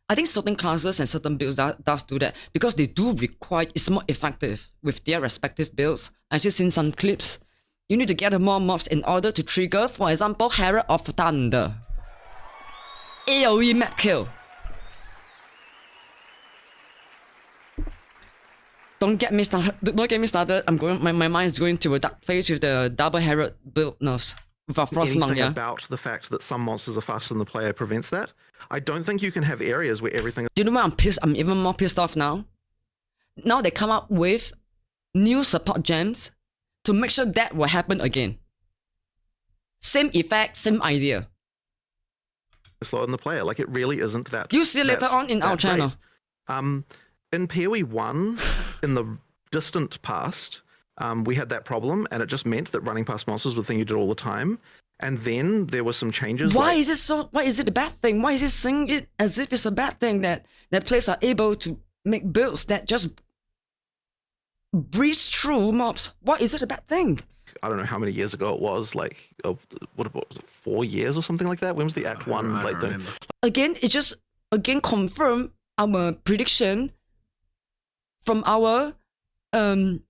I think certain classes and certain builds does do that because they do require, it's more effective with their respective builds. I've just seen some clips. You need to gather more mobs in order to trigger, for example, Herald of Thunder. AoE map kill. Don't get me started. I'm going. My mind is going to a dark place with the double Herald build nerfs with a frost lung. Yeah. About the fact that some monsters are faster than the player prevents that. I don't think you can have areas where everything. Do you know why I'm pissed? I'm even more pissed off now. Now they come up with new support gems to make sure that will happen again. Same effect, same idea. Slower than the player. Like, it really isn't that. You see later on in our channel. In PoE 1, in the distant past, we had that problem, and it just meant that running past monsters was the thing you did all the time. And then there were some changes. Why is it a bad thing? Why is it saying it as if it's a bad thing that players are able to make builds that just breeze through mobs? Why is it a bad thing? I don't know how many years ago it was, like, what was it, 4 years or something like that? When was the Act 1 like thing? Again, it just confirmed our prediction from our uploaded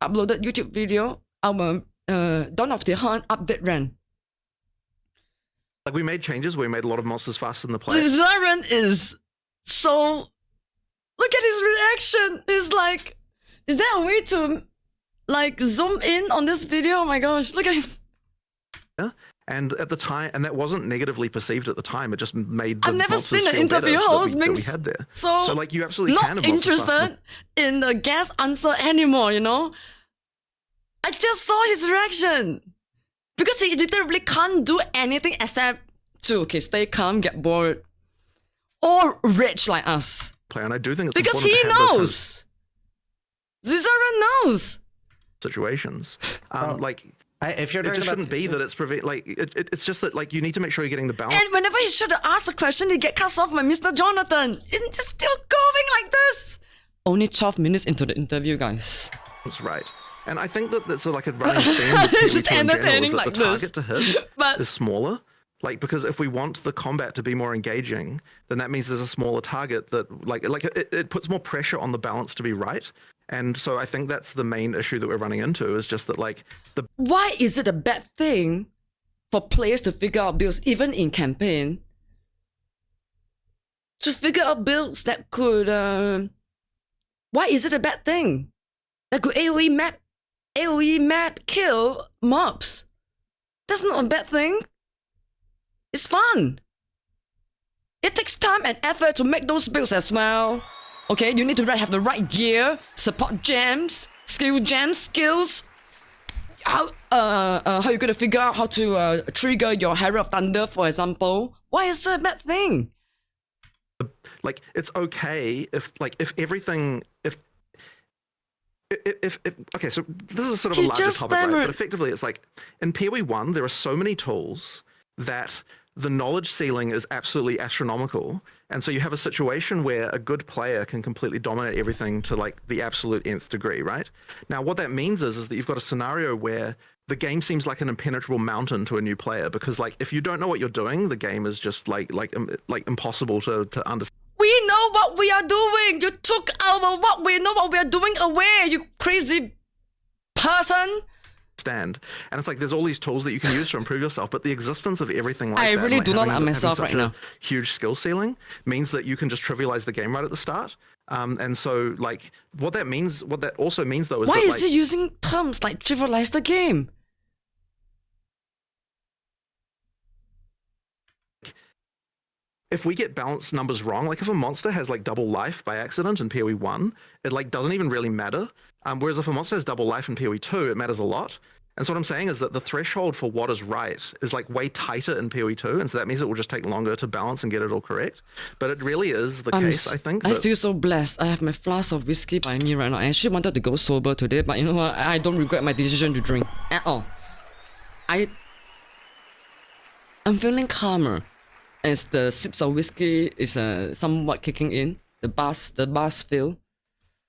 YouTube video, our Dawn of the Hunt update run. Like, we made changes, we made a lot of monsters faster than the player. This run is so... Look at his reaction. He's like, is there a way to like zoom in on this video? Oh my gosh, look at him. Yeah. And at the time, and that wasn't negatively perceived at the time. It just made the I've never monsters seen an feel interview better host that we makes had there. so like you absolutely can not have monsters faster interested in the guest answer anymore, you know? I just saw his reaction. Because he literally can't do anything except to stay calm, get bored, or rage like us. player, and I do think it's Because important he to have those kind of knows. Zizaran knows. situations. Well, Like if you're it talking just about shouldn't be that it's it's just that like you need to make sure you're getting the balance. And whenever he should ask a question, he get cut off by Mr. Jonathan. It's just still going like this. Only 12 minutes into the interview, guys. That's right. And I think that that's like a running theme with It's just PvP in general, entertaining is that like the target this. to hit But is smaller. Like, because if we want the combat to be more engaging, then that means there's a smaller target that it puts more pressure on the balance to be right. And so I think that's the main issue that we're running into, is just that like the why is it a bad thing for players to figure out builds, even in campaign? To figure out builds that could, why is it a bad thing? That could AoE map kill mobs. That's not a bad thing. It's fun. It takes time and effort to make those builds as well. Okay, you need to have the right gear, support gems, skills. How you gonna figure out how to trigger your Hero of Thunder, for example? Why is it a bad thing? like it's okay if everything if okay, so this is sort of He's a larger just topic, right? stammered. But effectively it's like in PoE 1 there are so many tools that the knowledge ceiling is absolutely astronomical, and so you have a situation where a good player can completely dominate everything to like the absolute nth degree, right? Now what that means is that you've got a scenario where the game seems like an impenetrable mountain to a new player, because like if you don't know what you're doing, the game is just like impossible to understand. We know what we are doing. You took our what we know what we are doing away, you crazy person. And it's like there's all these tools that you can use to improve yourself, but the existence of everything like I that, really like do not having like myself such right a now. huge skill ceiling means that you can just trivialize the game right at the start. And so like what that also means though is Why that is he using terms like trivialize the game? if we get balance numbers wrong, like if a monster has like double life by accident in PoE 1, it like doesn't even really matter. Whereas if a monster has double life in PoE 2, it matters a lot. And so what I'm saying is that the threshold for what is right is like way tighter in PoE 2, and so that means it will just take longer to balance and get it all correct. But it really is the case, I think. I feel so blessed. I have my flask of whiskey by me right now. I actually wanted to go sober today, but you know what? I don't regret my decision to drink at all. I'm feeling calmer as the sips of whiskey is somewhat kicking in. The bass feel.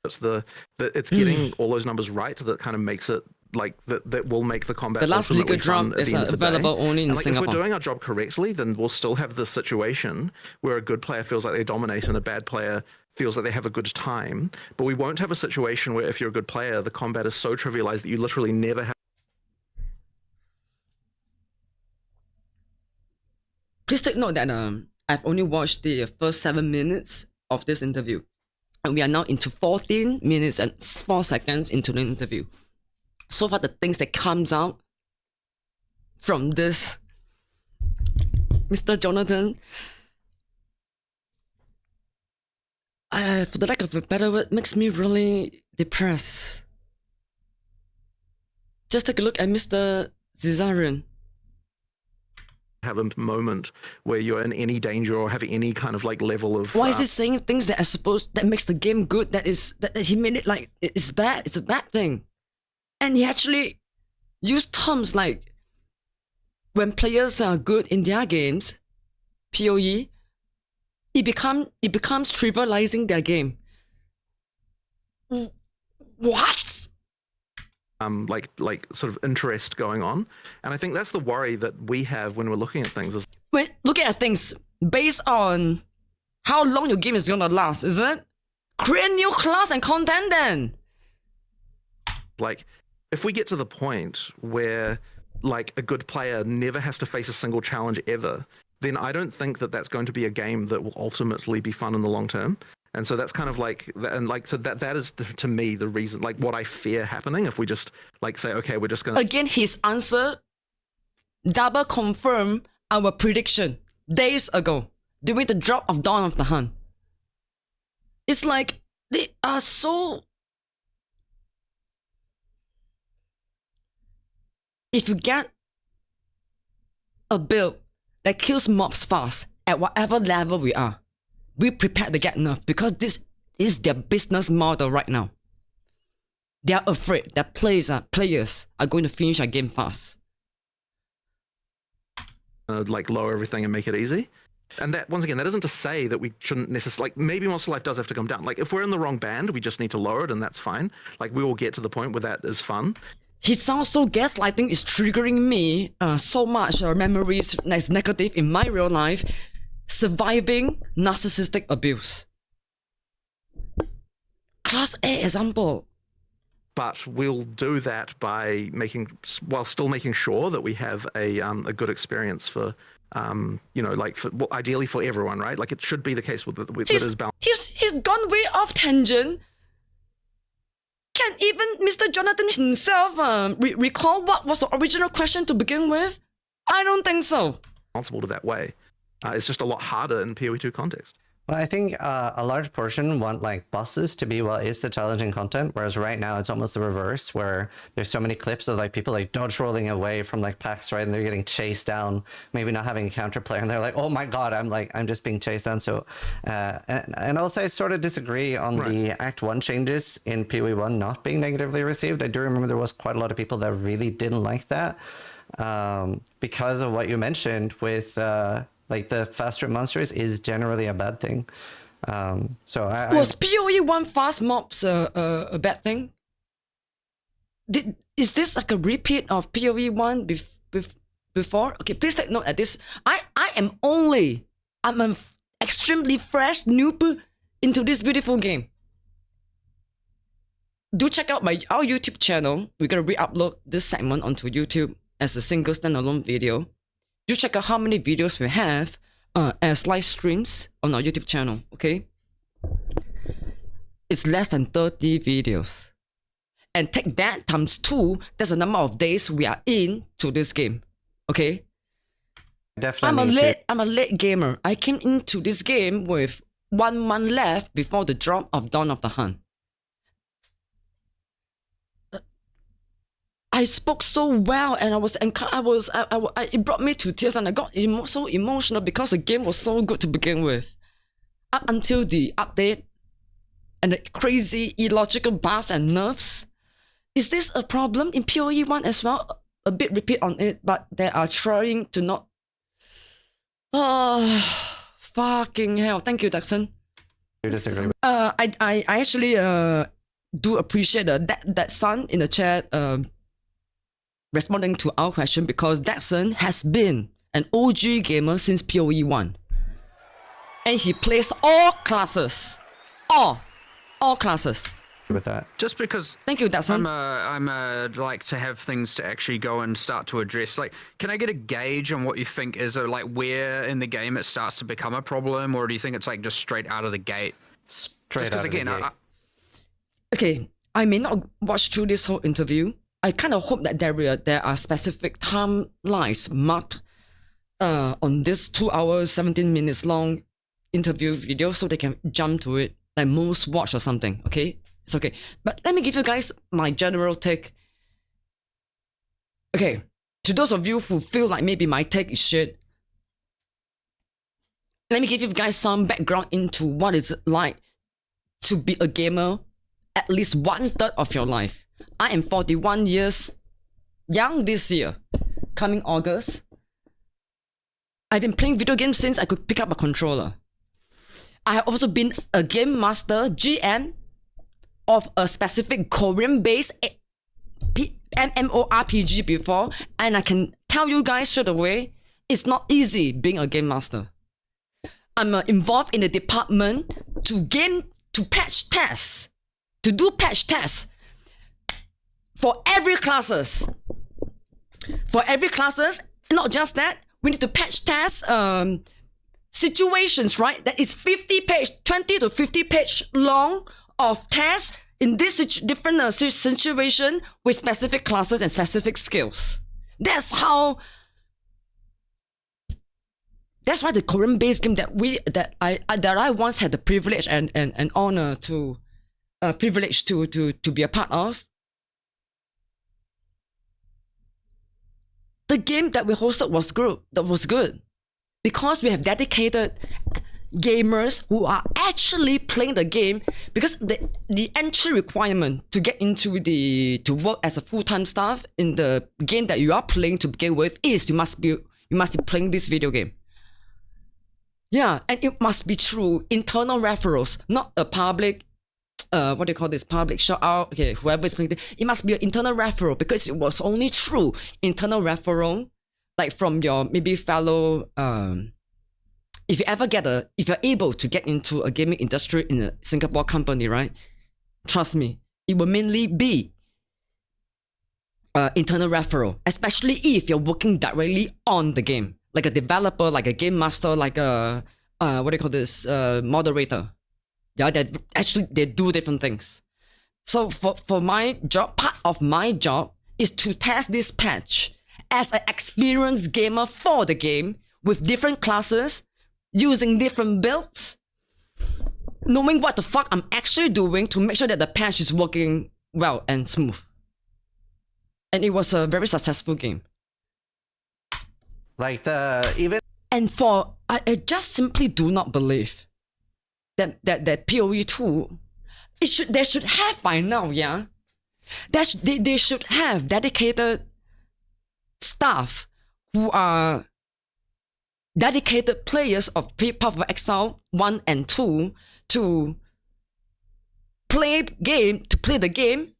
It's it's getting all those numbers right that kind of makes it like that will make the combat. The last legal ultimately fun drop at is the end of the day. available only in And, like, Singapore. If we're doing our job correctly, then we'll still have this situation where a good player feels like they dominate and a bad player feels like they have a good time. But we won't have a situation where if you're a good player, the combat is so trivialized that you literally never have. Please take note that I've only watched the first 7 minutes of this interview. And we are now into 14 minutes and 4 seconds into the interview. So far, the things that comes out from this Mr. Jonathan, for the lack of a better word, makes me really depressed. Just take a look at Mr. Zizarian. Have a moment where you're in any danger or having any kind of like level of. Why is he saying things that are that makes the game good? That he made it like it's bad. It's a bad thing, and he actually used terms like when players are good in their games, PoE, it becomes trivializing their game. What? Like sort of interest going on, and I think that's the worry that we have when we're looking at things. Is When looking at things based on how long your game is gonna last, is it? Create new class and content then. like if we get to the point where like a good player never has to face a single challenge ever, then I don't think that that's going to be a game that will ultimately be fun in the long term. And so that's kind of like, and like, so that is to me the reason, like what I fear happening if we just like say, okay, we're just gonna. Again, his answer double confirm our prediction days ago during the drop of Dawn of the Hunt. It's like they are so. If you get a build that kills mobs fast at whatever level we are, we prepare to get nerfed because this is their business model right now. They are afraid that players are going to finish a game fast. Like lower everything and make it easy. And that, once again, that isn't to say that we shouldn't necessarily, like maybe Monster Life does have to come down. Like if we're in the wrong band, we just need to lower it and that's fine. Like we will get to the point where that is fun. He sounds so gaslighting, is triggering me so much memories that's negative in my real life. Surviving narcissistic abuse. Class A example. But we'll do that by while still making sure that we have a good experience for, like ideally for everyone, right? Like it should be the case with his balance. He's gone way off tangent. Can even Mr. Jonathan himself recall what was the original question to begin with? I don't think so. Responsible to that way. It's just a lot harder in PoE2 context. Well, I think a large portion want like bosses to be is the challenging content, whereas right now it's almost the reverse, where there's so many clips of like people like dodge rolling away from like packs, right, and they're getting chased down, maybe not having a counterplay, and they're like, oh my god, I'm just being chased down. So, and also I sort of disagree on the Act 1 changes in PoE 1 not being negatively received. I do remember there was quite a lot of people that really didn't like that because of what you mentioned with. Like the faster monsters is generally a bad thing. Was PoE 1 fast mobs a bad thing? Is this like a repeat of PoE 1 before? Okay, please take note at this. I'm an extremely fresh noob into this beautiful game. Do check out our YouTube channel. We're gonna re-upload this segment onto YouTube as a single standalone video. You check out how many videos we have as live streams on our YouTube channel, okay? It's less than 30 videos. And take that times 2, that's the number of days we are into this game, okay? Definitely. I'm a late gamer. I came into this game with 1 month left before the drop of Dawn of the Hunt. I spoke so well, and it brought me to tears, and I got so emotional because the game was so good to begin with. Up until the update and the crazy illogical bugs and nerfs. Is this a problem in PoE 1 as well? A bit repeat on it, but they are trying to not. Fucking hell! Thank you, Daxon. You disagree? I actually do appreciate that son in the chat responding to our question, because Daxon has been an OG gamer since PoE 1. And he plays all classes. All classes. With that. Just because Thank you, Daxon. I'm like to have things to actually go and start to address. Like, can I get a gauge on what you think is like where in the game it starts to become a problem, or do you think it's like just straight out of the gate? Straight out of the gate. Okay, I may not watch through this whole interview. I kind of hope that there are specific timelines marked on this 2 hours, 17 minutes long interview video so they can jump to it, like most watch or something, okay? It's okay. But let me give you guys my general take. Okay, to those of you who feel like maybe my take is shit, let me give you guys some background into what it's like to be a gamer at least 1/3 of your life. I am 41 years young this year, coming August. I've been playing video games since I could pick up a controller. I have also been a game master, GM, of a specific Korean-based MMORPG before, and I can tell you guys straight away, it's not easy being a game master. I'm involved in the department to patch tests, to do patch tests for every classes. For every classes, not just that, we need to patch tests situations, right? That is 50 page, 20 to 50 page long of tests in this different situation with specific classes and specific skills. That's why the Korean-based game that I once had the privilege and honor to privilege to be a part of. The game that we hosted was good because we have dedicated gamers who are actually playing the game, because the entry requirement to get into to work as a full-time staff in the game that you are playing to begin with is you must be playing this video game. Yeah, and it must be through internal referrals, not a public public shout out. Okay, whoever is playing it must be an internal referral, because it was only through internal referral, like from your maybe fellow if you're able to get into a gaming industry in a Singapore company, right? Trust me, it will mainly be internal referral, especially if you're working directly on the game, like a developer, like a game master, like a moderator. Yeah, they do different things. So for my job, part of my job is to test this patch as an experienced gamer for the game with different classes, using different builds, knowing what the fuck I'm actually doing to make sure that the patch is working well and smooth. And it was a very successful game. Like And I just simply do not believe that PoE 2, they should have by now, yeah. They should have dedicated staff who are dedicated players of Path of Exile 1 and 2 to play the game.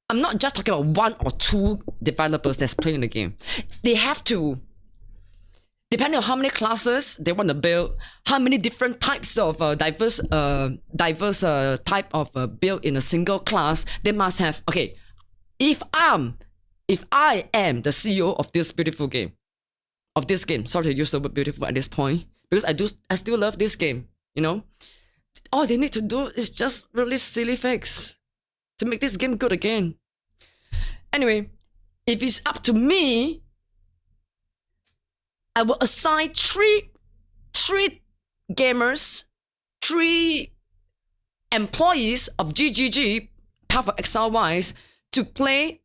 I'm not just talking about 1 or 2 developers that's playing the game. They have to, depending on how many classes they want to build, how many different types of diverse type of build in a single class, they must have. Okay, if I am the CEO of this beautiful game, sorry to use the word beautiful at this point, because I still love this game. You know, all they need to do is just release silly fix to make this game good again. Anyway, if it's up to me, I will assign three gamers, 3 employees of GGG, Path of Exile wise, to play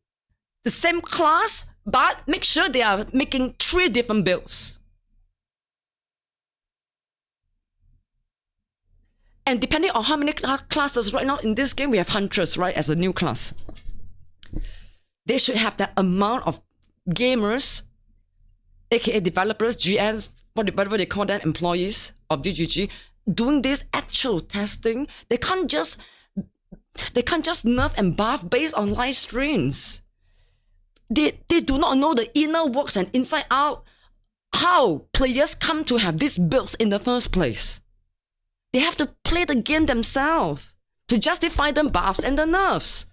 the same class, but make sure they are making 3 different builds. And depending on how many classes right now in this game, we have Huntress, right, as a new class. They should have that amount of gamers, aka developers, GMs, whatever they call them, employees of GGG, doing this actual testing. They can't just nerf and buff based on live streams. They do not know the inner works and inside out how players come to have these builds in the first place. They have to play the game themselves to justify the buffs and the nerfs.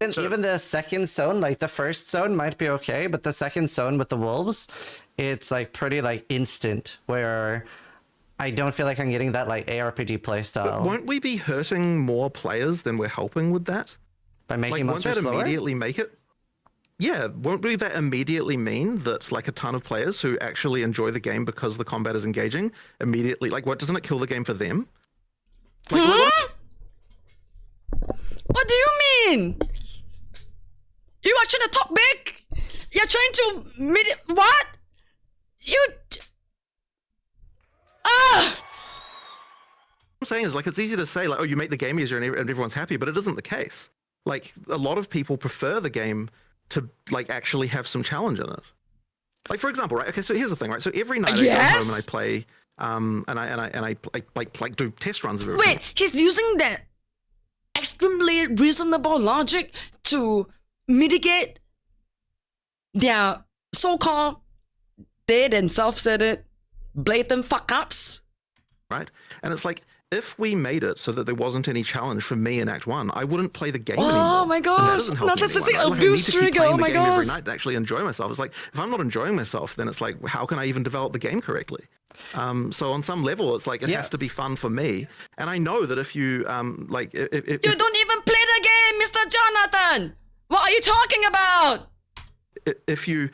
Even the second zone, like the first zone might be okay, but the second zone with the wolves, it's like pretty like instant, where I don't feel like I'm getting that like ARPG playstyle. But won't we be hurting more players than we're helping with that? By making Like, won't monsters that slower? immediately make it? Yeah, won't really that immediately mean that like a ton of players who actually enjoy the game because the combat is engaging immediately, like, what, doesn't it kill the game for them? Like, What do you mean? You are trying to talk big? You're trying to what? I'm saying is, like, it's easy to say like, oh, you make the game easier and everyone's happy, but it isn't the case. Like, a lot of people prefer the game to like actually have some challenge in it. Like, for example, right? Okay, so here's the thing, right? So every night I go home and I play, and I like do test runs of everything. Wait, he's using that extremely reasonable logic to mitigate their so-called, they themselves said it, blatant fuck ups. Right? And it's like, if we made it so that there wasn't any challenge for me in Act 1, I wouldn't play the game anymore. Oh my And that gosh, doesn't help me narcissistic anyone. I need abuse to keep trigger. playing Oh the my game every gosh. night to actually enjoy myself. It's like, if I'm not enjoying myself, then it's like, how can I even develop the game correctly? So on some level, it's like, it has to be fun for me. And I know that if you, like, if You don't even play the game, Mr. Jonathan. What are you talking about? if you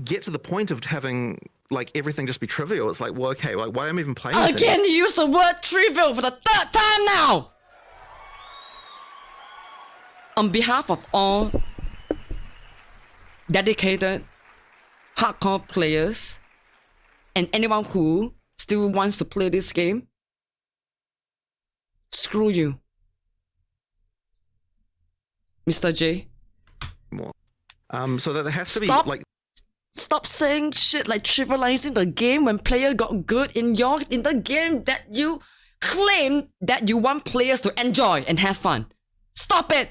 get to the point of having like everything just be trivial, it's like, well, okay, like why am I even playing this Again, you use the word trivial for the third time now. On behalf of all dedicated hardcore players and anyone who still wants to play this game, screw you, Mr. J. anymore? So that there has to be Stop. like, Stop saying shit like trivializing the game when player got good in the game that you claim that you want players to enjoy and have fun. Stop it!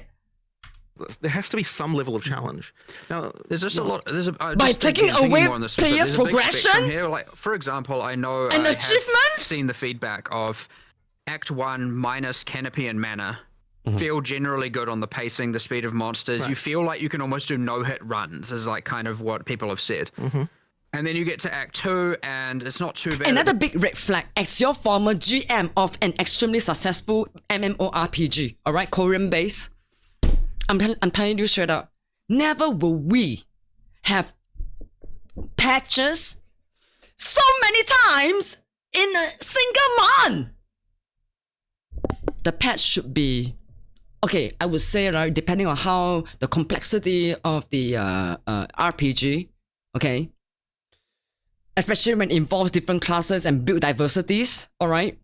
there has to be some level of challenge. Now, There's just a lot. There's a, By just taking thinking away more on the specific- players' there's a big spectrum progression? here. Like, for example, I know And I have achievements? seen the feedback of Act 1 minus Canopy and Mana. Feel generally good on the pacing, the speed of monsters. You feel like you can almost do no-hit runs, is like kind of what people have said. And then you get to Act 2, and it's not too bad. Another big red flag as your former GM of an extremely successful MMORPG, alright, Korean base. I'm telling you straight up, never will we have patches so many times in a single month. The patch should be, okay, I would say, right, depending on how the complexity of the RPG, okay, especially when it involves different classes and build diversities, all right?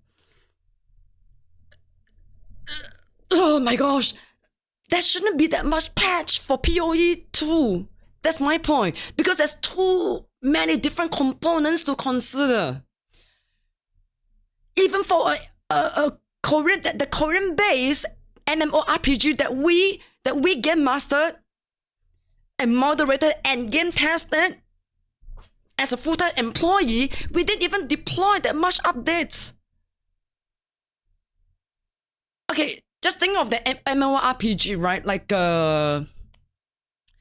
Oh my gosh, there shouldn't be that much patch for PoE 2. That's my point, because there's too many different components to consider. Even for a Korean, the Korean based MMORPG that we game mastered and moderated and game tested as a full-time employee, we didn't even deploy that much updates. Okay, just think of the MMORPG, right? Like a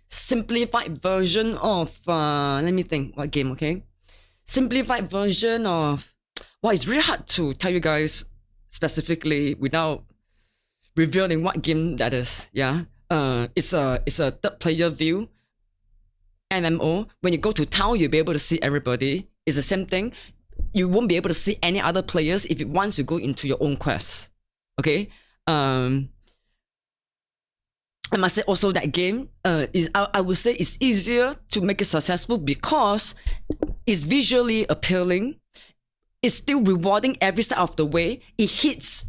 simplified version of let me think, what game, okay? Simplified version of, well, it's really hard to tell you guys specifically without revealing what game that is. Yeah, it's a third player view MMO. When you go to town, you'll be able to see everybody. It's the same thing. You won't be able to see any other players if once you go into your own quest. Okay. I must say also that game is I would say it's easier to make it successful because it's visually appealing. It's still rewarding every step of the way. It hits.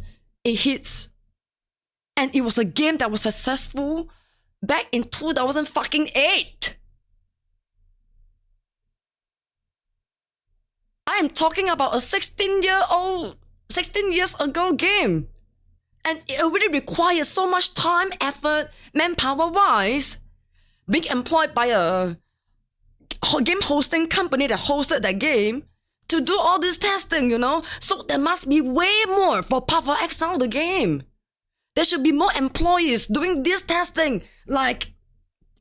And it was a game that was successful back in 2008. I am talking about a 16 years ago game. And it already requires so much time, effort, manpower-wise, being employed by a game hosting company that hosted that game to do all this testing, you know? So there must be way more for Path of Exile, the game. There should be more employees doing this testing, like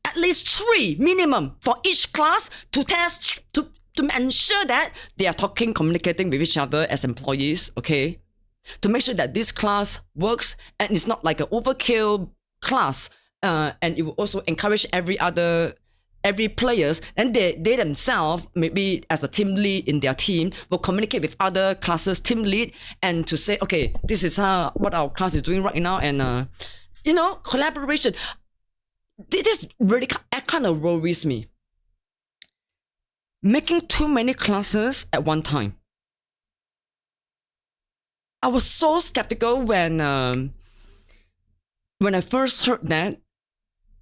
at least 3 minimum for each class to test, to ensure that they are talking, communicating with each other as employees, okay? To make sure that this class works and it's not like an overkill class, and it will also encourage every players, and they themselves, maybe as a team lead in their team, will communicate with other classes team lead and to say, okay, this is what our class is doing right now, and you know, collaboration. This really kind of worries me. Making too many classes at one time. I was so skeptical when I first heard that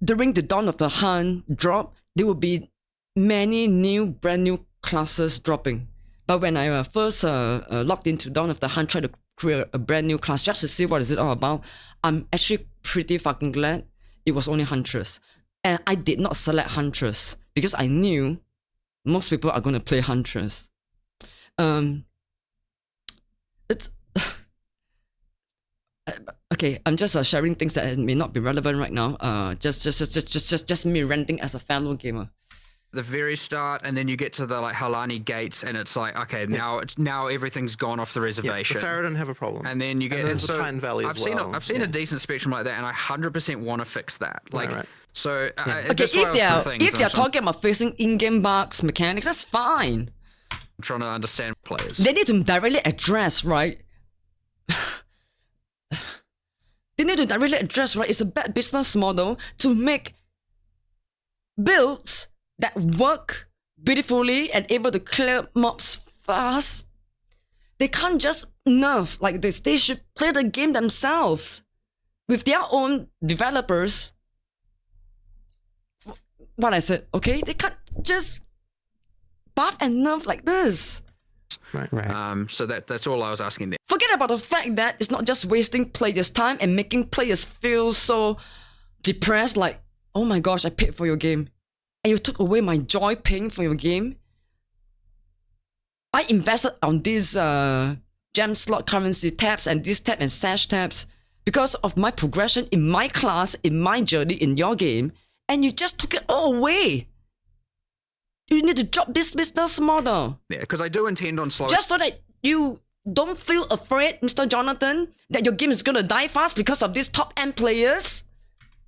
during the Dawn of the Hunt drop, there would be many brand new classes dropping. But when I first logged into Dawn of the Hunt, tried to create a brand new class just to see what is it all about, I'm actually pretty fucking glad it was only Huntress. And I did not select Huntress because I knew most people are going to play Huntress. It's Okay, I'm just sharing things that may not be relevant right now. Just me ranting as a fellow gamer. The very start, and then you get to the like Halani gates, and it's like, okay, now everything's gone off the Yeah, reservation. the Faradin have a problem. And then you get there's the so Titan Valley I've as seen well. I've seen a decent spectrum like that, and I 100% want to fix that. Like, right. so Okay, that's why I was through things, if and they're I'm talking about fixing in-game bugs, mechanics, that's fine. trying to understand players. They need to directly address, right? They need to directly address, right? It's a bad business model to make builds that work beautifully and able to clear mobs fast. They can't just nerf like this. They should play the game themselves with their own developers. What I said, okay? They can't just buff and nerf like this. Right. So that's all I was asking there. Forget about the fact that it's not just wasting players' time and making players feel so depressed, like, oh my gosh, I paid for your game. And you took away my joy paying for your game. I invested on these gem slot currency tabs and these tab and stash tabs because of my progression in my class, in my journey in your game, and you just took it all away. You need to drop this business model. Yeah, because I do intend on slowing Just so that you don't feel afraid, Mr. Jonathan, that your game is going to die fast because of these top-end players.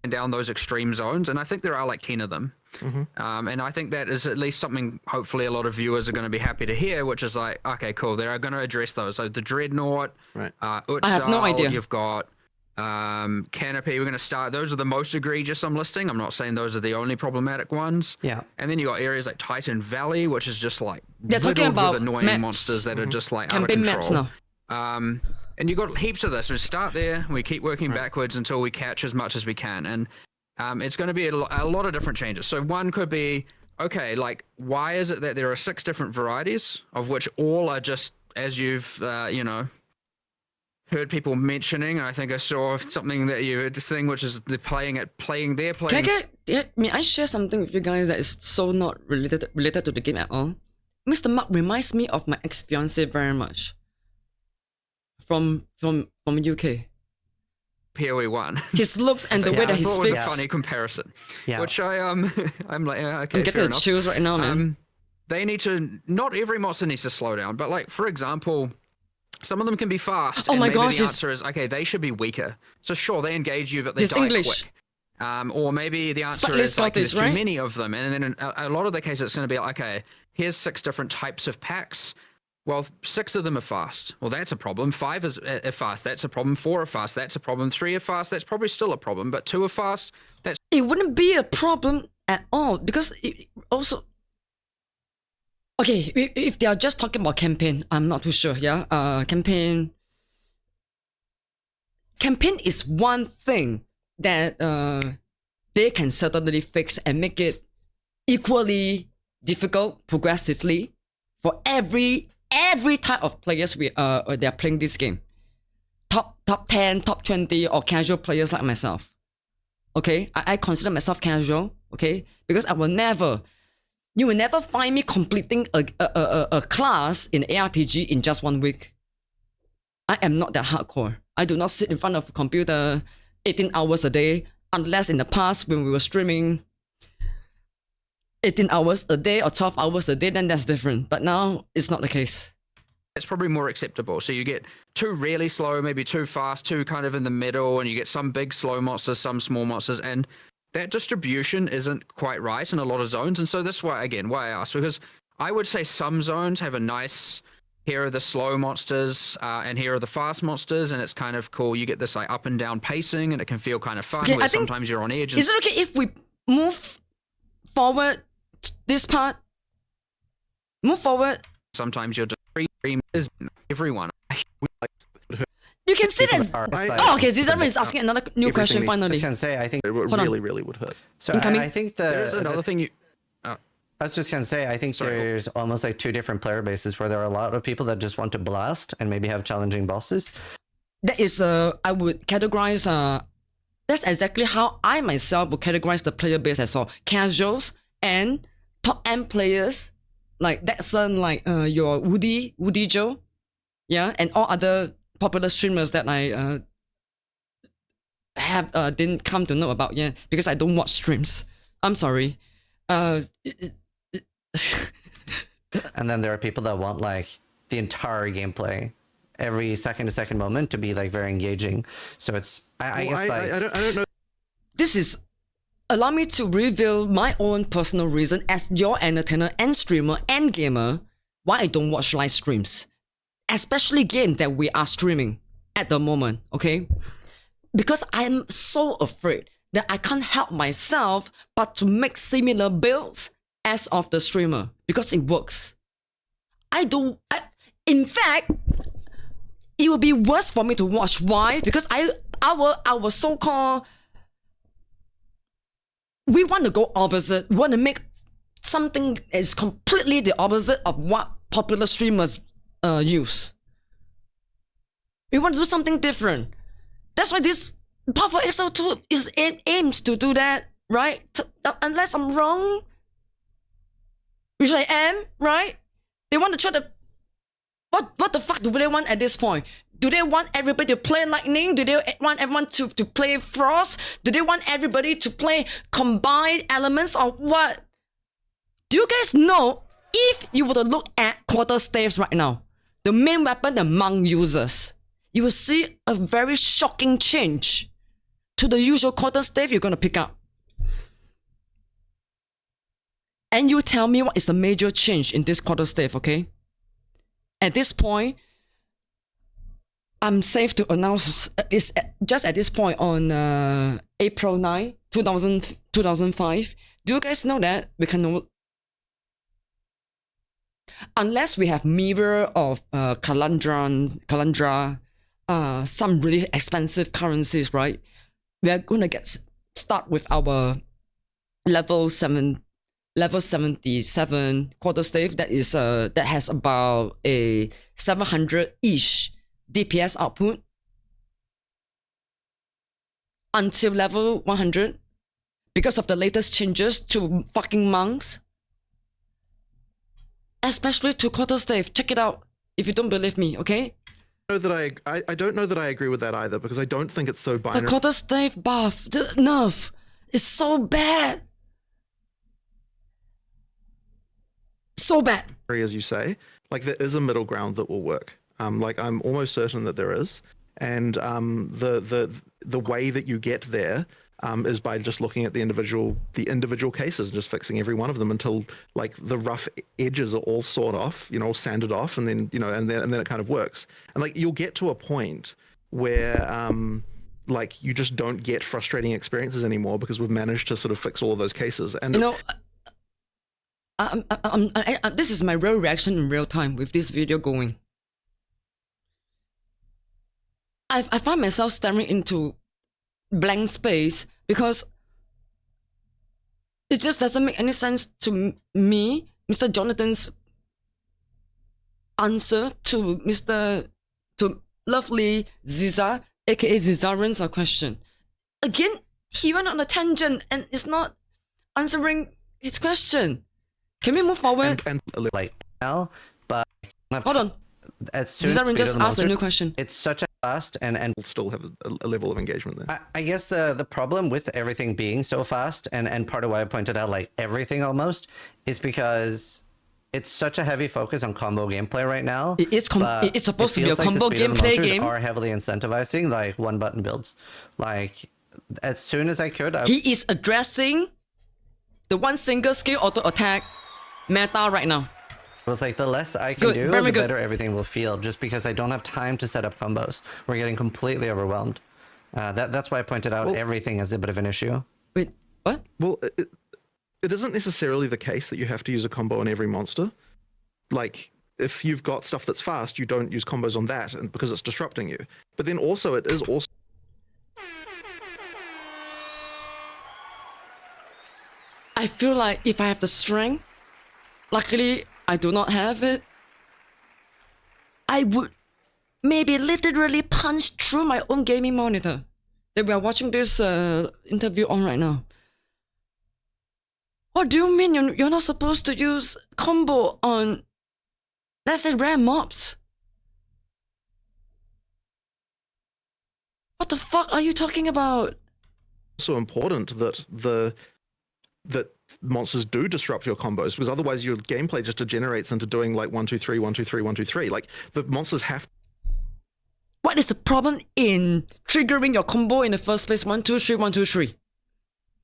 down those extreme zones, and I think there are like 10 of them. Mm-hmm. And I think that is at least something hopefully a lot of viewers are going to be happy to hear, which is like, okay, cool, they are going to address those. So the Dreadnought, Right. Exile, I have no idea. You've got Canopy. We're going to start. Those are the most egregious I'm listing. I'm not saying those are the only problematic ones. Yeah. And then you got areas like Titan Valley, which is just like They're talking riddled about with annoying maps. monsters that are just like out of Campaign control. maps now. And you got heaps of this. We start there. We keep working backwards until we catch as much as we can. And it's going to be a lot of different changes. So one could be, okay, like, why is it that there are 6 different varieties, of which all are just, as you've, heard people mentioning, I think I saw something that you had thing, which is they're playing. May I share something with you guys that is so not related to the game at all? Mr. Mark reminds me of my ex-fiancé very much. From UK. PoE 1. His looks and the way that I he thought it was speaks. a funny comparison. Yeah. Which I'm like, yeah, okay, I'm getting fair the enough. chills right now, man. They need to, not every monster needs to slow down, but like, for example, some of them can be fast. Oh and my maybe gosh, the answer is, okay, they should be weaker. So sure, they engage you, but they He's die English. quick. Or maybe the answer Slightly is like, there's Scottish, too right? many of them. And then in a lot of the cases, it's going to be like, okay, here's 6 different types of packs. Well, 6 of them are fast. Well, that's a problem. 5 is fast. That's a problem. 4 are fast. That's a problem. 3 are fast. That's probably still a problem. But 2 are fast. That's It wouldn't be a problem at all because it also. Okay, if they are just talking about campaign, I'm not too sure. Yeah, campaign is one thing that they can certainly fix and make it equally difficult progressively for every type of players they are playing this game. Top 10, top 20, or casual players like myself. Okay, I consider myself casual. Okay, because you will never find me completing a class in ARPG in just 1 week. I am not that hardcore. I do not sit in front of a computer 18 hours a day, unless in the past when we were streaming 18 hours a day or 12 hours a day, then that's different. But now it's not the case. probably more acceptable. So you get 2 really slow, maybe 2 fast, 2 kind of in the middle, and you get some big slow monsters, some small monsters, and that distribution isn't quite right in a lot of zones. And so that's why I asked, because I would say some zones have a nice, here are the slow monsters, and here are the fast monsters, and it's kind of cool. You get this like up and down pacing, and it can feel kind of fun, Okay, where I think- sometimes you're on edge. Is it okay if we move forward this part? Move forward. Sometimes you're just everyone. You can see that. Oh, okay. Zizarman is asking another new question I finally. was gonna say, I think It Hold on. really would hurt. so. Incoming. I think There's another thing you. I was just gonna say, I think Sorry. there's almost like 2 different player bases where there are a lot of people that just want to blast and maybe have challenging bosses. That is, I would categorize. That's exactly how I myself would categorize the player base as well. Casuals and top end players, like Dexon, like your Woody Joe, yeah, and all other popular streamers that I have didn't come to know about yet because I don't watch streams. I'm sorry. And then there are people that want like the entire gameplay, every second to second moment to be like very engaging. So it's I guess like I don't know. This is allow me to reveal my own personal reason as your entertainer and streamer and gamer why I don't watch live streams, especially games that we are streaming at the moment. Okay, because I'm so afraid that I can't help myself but to make similar builds as of the streamer because it works. In fact, it would be worse for me to watch. Why? Because our so-called, we want to go opposite. We want to make something that is completely the opposite of what popular streamers use. We want to do something different. That's why this Powerful Exile 2 aims to do that, right? Unless I'm wrong, which I am, right? They want to try to... What the fuck do they want at this point? Do they want everybody to play Lightning? Do they want everyone to play Frost? Do they want everybody to play combined elements or what? Do you guys know, if you were to look at quarterstaves right now, the main weapon the monk uses, you will see a very shocking change to the usual quarterstave you're going to pick up. And you tell me what is the major change in this quarterstave, okay? At this point, I'm safe to announce, it's just at this point on April 9, 2005. Do you guys know that we can know, unless we have Mirror of Kalandra, some really expensive currencies, right? We are gonna start with our level 77 quarterstave that is that has about a 700-ish DPS output until level 100 because of the latest changes to fucking monks, especially to quarterstave. Check it out if you don't believe me, okay? I don't know that I agree with that either, because I don't think it's so binary. The quarterstave buff, the nerf is so bad. So bad. As you say, like there is a middle ground that will work. Like I'm almost certain that there is, and the way that you get there is by just looking at the individual cases and just fixing every one of them until like the rough edges are all sawed off, you know, all sanded off, and then and then it kind of works. And like you'll get to a point where like you just don't get frustrating experiences anymore because we've managed to sort of fix all of those cases. And this is my real reaction in real time with this video going. I find myself staring into blank space because it just doesn't make any sense to me. Mr. Jonathan's answer to lovely Ziza, aka Zizaran's question. Again, he went on a tangent and is not answering his question. Can we move forward? and like now, but hold on. As soon Zizaran just asked a monster, new question. it's such a fast and we'll still have a level of engagement there. I guess the problem with everything being so fast and part of why I pointed out like everything almost is because it's such a heavy focus on combo gameplay right now. It's supposed to be a like combo the speed of the gameplay monsters game. are heavily incentivizing like one button builds. Like as soon as I could, He is addressing the one single skill auto attack meta right now. it was like the less I can do, the better everything will feel. Just because I don't have time to set up combos, we're getting completely overwhelmed. That's why I pointed out everything as a bit of an issue. Wait, what? Well, it isn't necessarily the case that you have to use a combo on every monster. Like, if you've got stuff that's fast, you don't use combos on that, and because it's disrupting you. But then also, it is also... I feel like if I have the strength, luckily I do not have it, I would maybe literally punch through my own gaming monitor that we are watching this interview on right now. What do you mean you're not supposed to use combo on, let's say, rare mobs? What the fuck are you talking about? Also important that monsters do disrupt your combos, because otherwise your gameplay just degenerates into doing like 1 2 3 1 2 3 1 2 3. Like the monsters have What is the problem in triggering your combo in the first place? 1 2 3 1 2 3.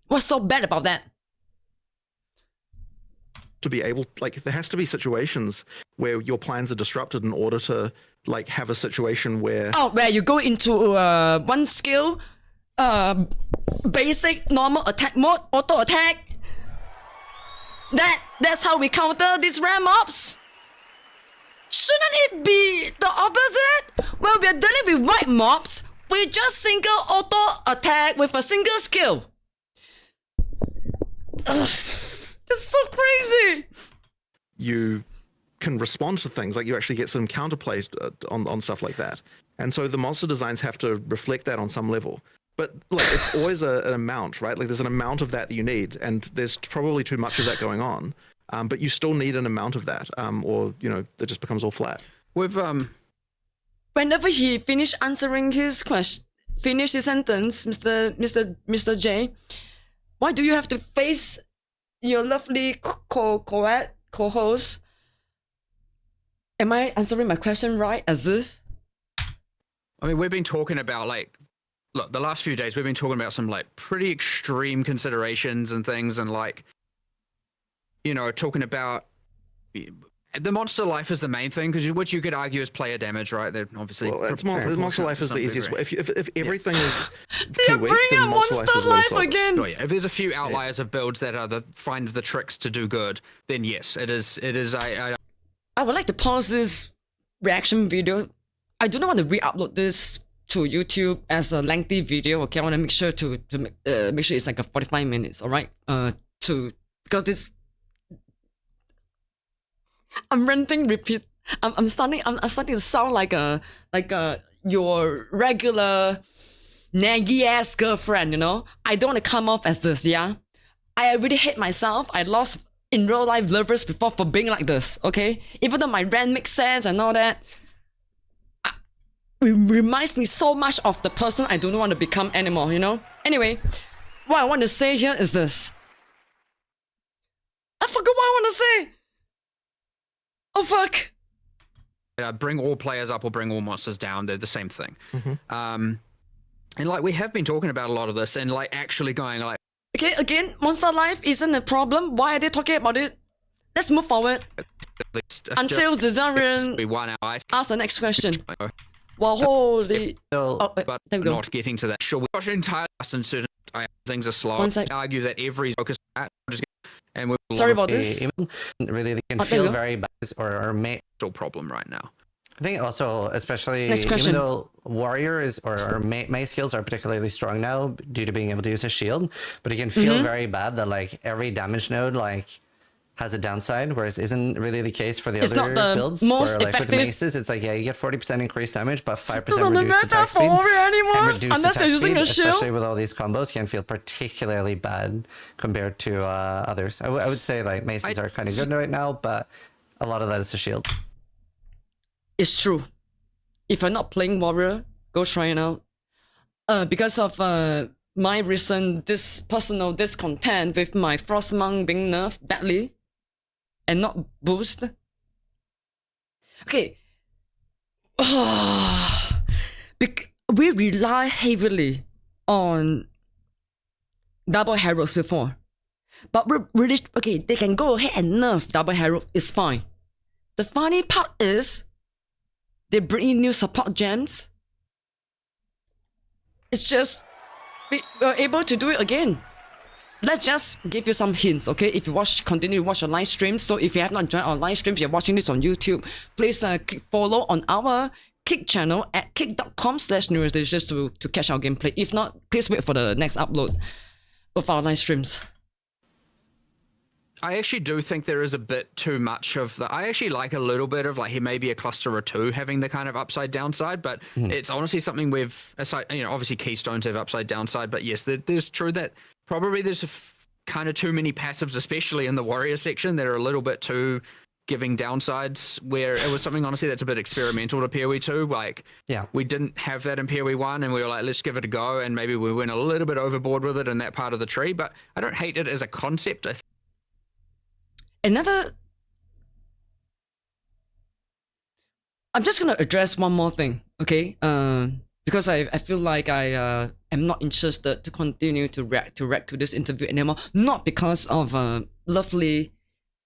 What's so bad about that? to be able, like, there has to be situations where your plans are disrupted in order to like have a situation where Where you go into one skill, basic normal attack mode, auto attack. That's how we counter these rare mobs. Shouldn't it be the opposite? Well, we're dealing with white mobs. We just single auto attack with a single skill. Ugh, this is so crazy. you can respond to things, like you actually get some counterplay on stuff like that. And so the monster designs have to reflect that on some level. But like it's always an amount, right? Like there's an amount of that you need, and there's probably too much of that going on. But you still need an amount of that, or it just becomes all flat. We've Whenever he finished answering his question, finish his sentence, Mr. J, why do you have to face your lovely co-host? Am I answering my question right? As if? I mean, we've been talking about look, the last few days we've been talking about some like pretty extreme considerations and things, and like, talking about the monster life is the main thing, which you could argue is player damage, right? They're obviously Monster life is the easiest way. If everything is They're too weak, bringing then up monster life solid. again. Oh yeah, if there's a few outliers of builds that are find the tricks to do good, then yes, it is. I would like to pause this reaction video. I do not want to re-upload this to YouTube as a lengthy video. Okay, I want to make sure to make sure it's like a 45 minutes. All right. Because this, I'm ranting. Repeat. I'm starting to sound like your regular naggy ass girlfriend. I don't want to come off as this. Yeah. I really hate myself. I lost in real life lovers before for being like this, okay? Even though my rant makes sense and all that, it reminds me so much of the person I don't want to become anymore, Anyway, what I want to say here is this. I forgot what I want to say. Oh, fuck. Bring all players up or bring all monsters down. They're the same thing. Mm-hmm. And like we have been talking about a lot of this, and like actually going like. Okay, again, monster life isn't a problem. Why are they talking about it? Let's move forward. Until Zazarian asks the next question. Well, holy... So, But there we go. not getting to that. Sure, we've got entire and certain things are slow. One sec. I argue that every focus and we're Sorry about this. even really they can Oh, there you feel go. very bad, or may still problem right now. I think also, especially Next question. even though warrior is or May skills are particularly strong now due to being able to use a shield, but it can feel very bad that like every damage node like has a downside, whereas isn't really the case for the It's other not the builds. most where, like, with effective- the maces, it's like you get 40% increased damage, but 5% It's not the reduced attack speed. metaphor anymore, And reduced unless attack you're using speed, a shield. especially with all these combos, can feel particularly bad compared to others. I would say like maces are kind of good right now, but a lot of that is the shield. It's true. If you're not playing warrior, go try it out. Because of my recent personal discontent with my Frostmonk being nerfed badly and not boost. Okay. We rely heavily on double heralds before. But we're really, okay, they can go ahead and nerf double herald, it's fine. The funny part is, they bring in new support gems. It's just, we're able to do it again. Let's just give you some hints, okay? If you continue to watch our live streams, so if you have not joined our live streams, you're watching this on YouTube, please click follow on our Kick channel at kick.com/Neuroisdelicious to catch our gameplay. If not, please wait for the next upload of our live streams. I actually do think there is a bit too much of the. I actually like a little bit of like, here may be a cluster or two having the kind of upside downside, but it's honestly something we've aside. Obviously keystones have upside downside, but yes, there's true that probably there's kind of too many passives, especially in the warrior section, that are a little bit too giving downsides where it was something honestly that's a bit experimental to PoE 2. Like Yeah. we didn't have that in PoE 1 and we were like, let's give it a go, and maybe we went a little bit overboard with it in that part of the tree, but I don't hate it as a concept. Another, I'm just gonna address one more thing, okay? Because I feel like I am not interested to continue to react to this interview anymore. Not because of lovely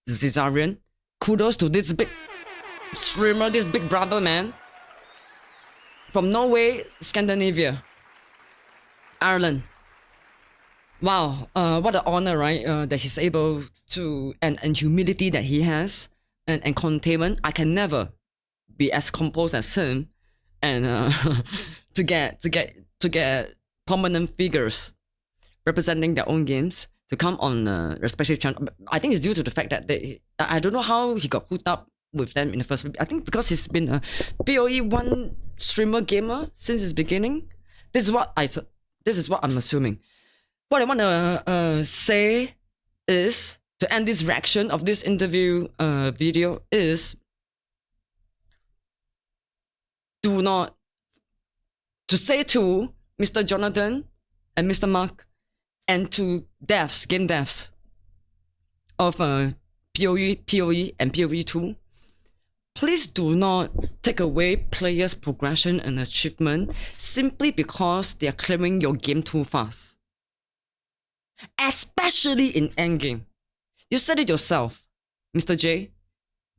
Zizarian. Kudos to this big streamer, this big brother, man. From Norway, Scandinavia, Ireland. Wow, what an honor, right? That he's able to, and humility that he has, and containment. I can never be as composed as him, and to get prominent figures representing their own games to come on respective channel. I think it's due to the fact that I don't know how he got hooked up with them in the first place. I think because he's been a PoE 1 streamer gamer since its beginning. This is what I'm assuming. What I want to say is, to end this reaction of this interview video, is do not, to say to Mr. Jonathan and Mr. Mark and to devs, game devs of PoE and PoE 2, please do not take away players' progression and achievement simply because they are clearing your game too fast. Especially in endgame. You said it yourself, Mr. J.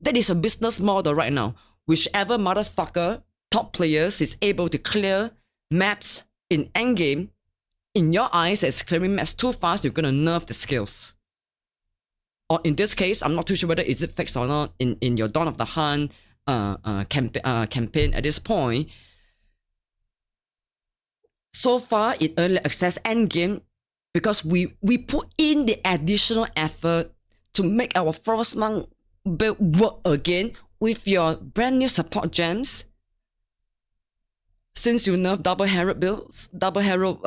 That is a business model right now. Whichever motherfucker top players is able to clear maps in endgame, in your eyes as clearing maps too fast, you're gonna nerf the skills. Or in this case, I'm not too sure whether is it fixed or not in your Dawn of the Hunt campaign at this point. So far, in early access endgame, because we put in the additional effort to make our Frostmonk build work again with your brand new support gems. Since you nerf double Herald builds, double Herald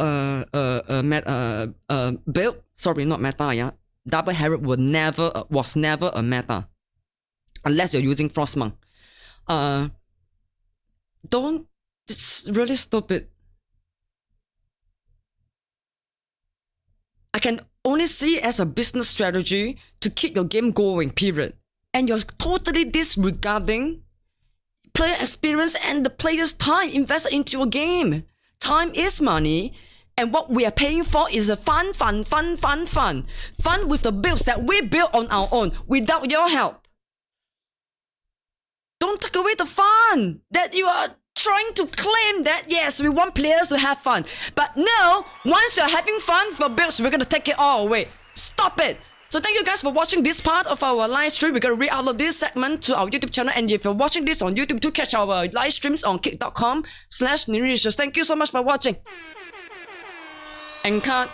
build, sorry, not meta, yeah. Double Herald was never a meta. Unless you're using Frostmonk. It's really stupid. I can only see it as a business strategy to keep your game going, period. And you're totally disregarding player experience and the player's time invested into a game. Time is money, and what we are paying for is a fun. Fun with the builds that we built on our own without your help. Don't take away the fun that you are trying to claim that, yes, we want players to have fun. But no, once you're having fun for builds, we're gonna take it all away. Stop it. So thank you guys for watching this part of our live stream. We're gonna re-upload this segment to our YouTube channel, and if you're watching this on YouTube, do catch our live streams on kick.com/Neuroisdelicious. Thank you so much for watching. And cut.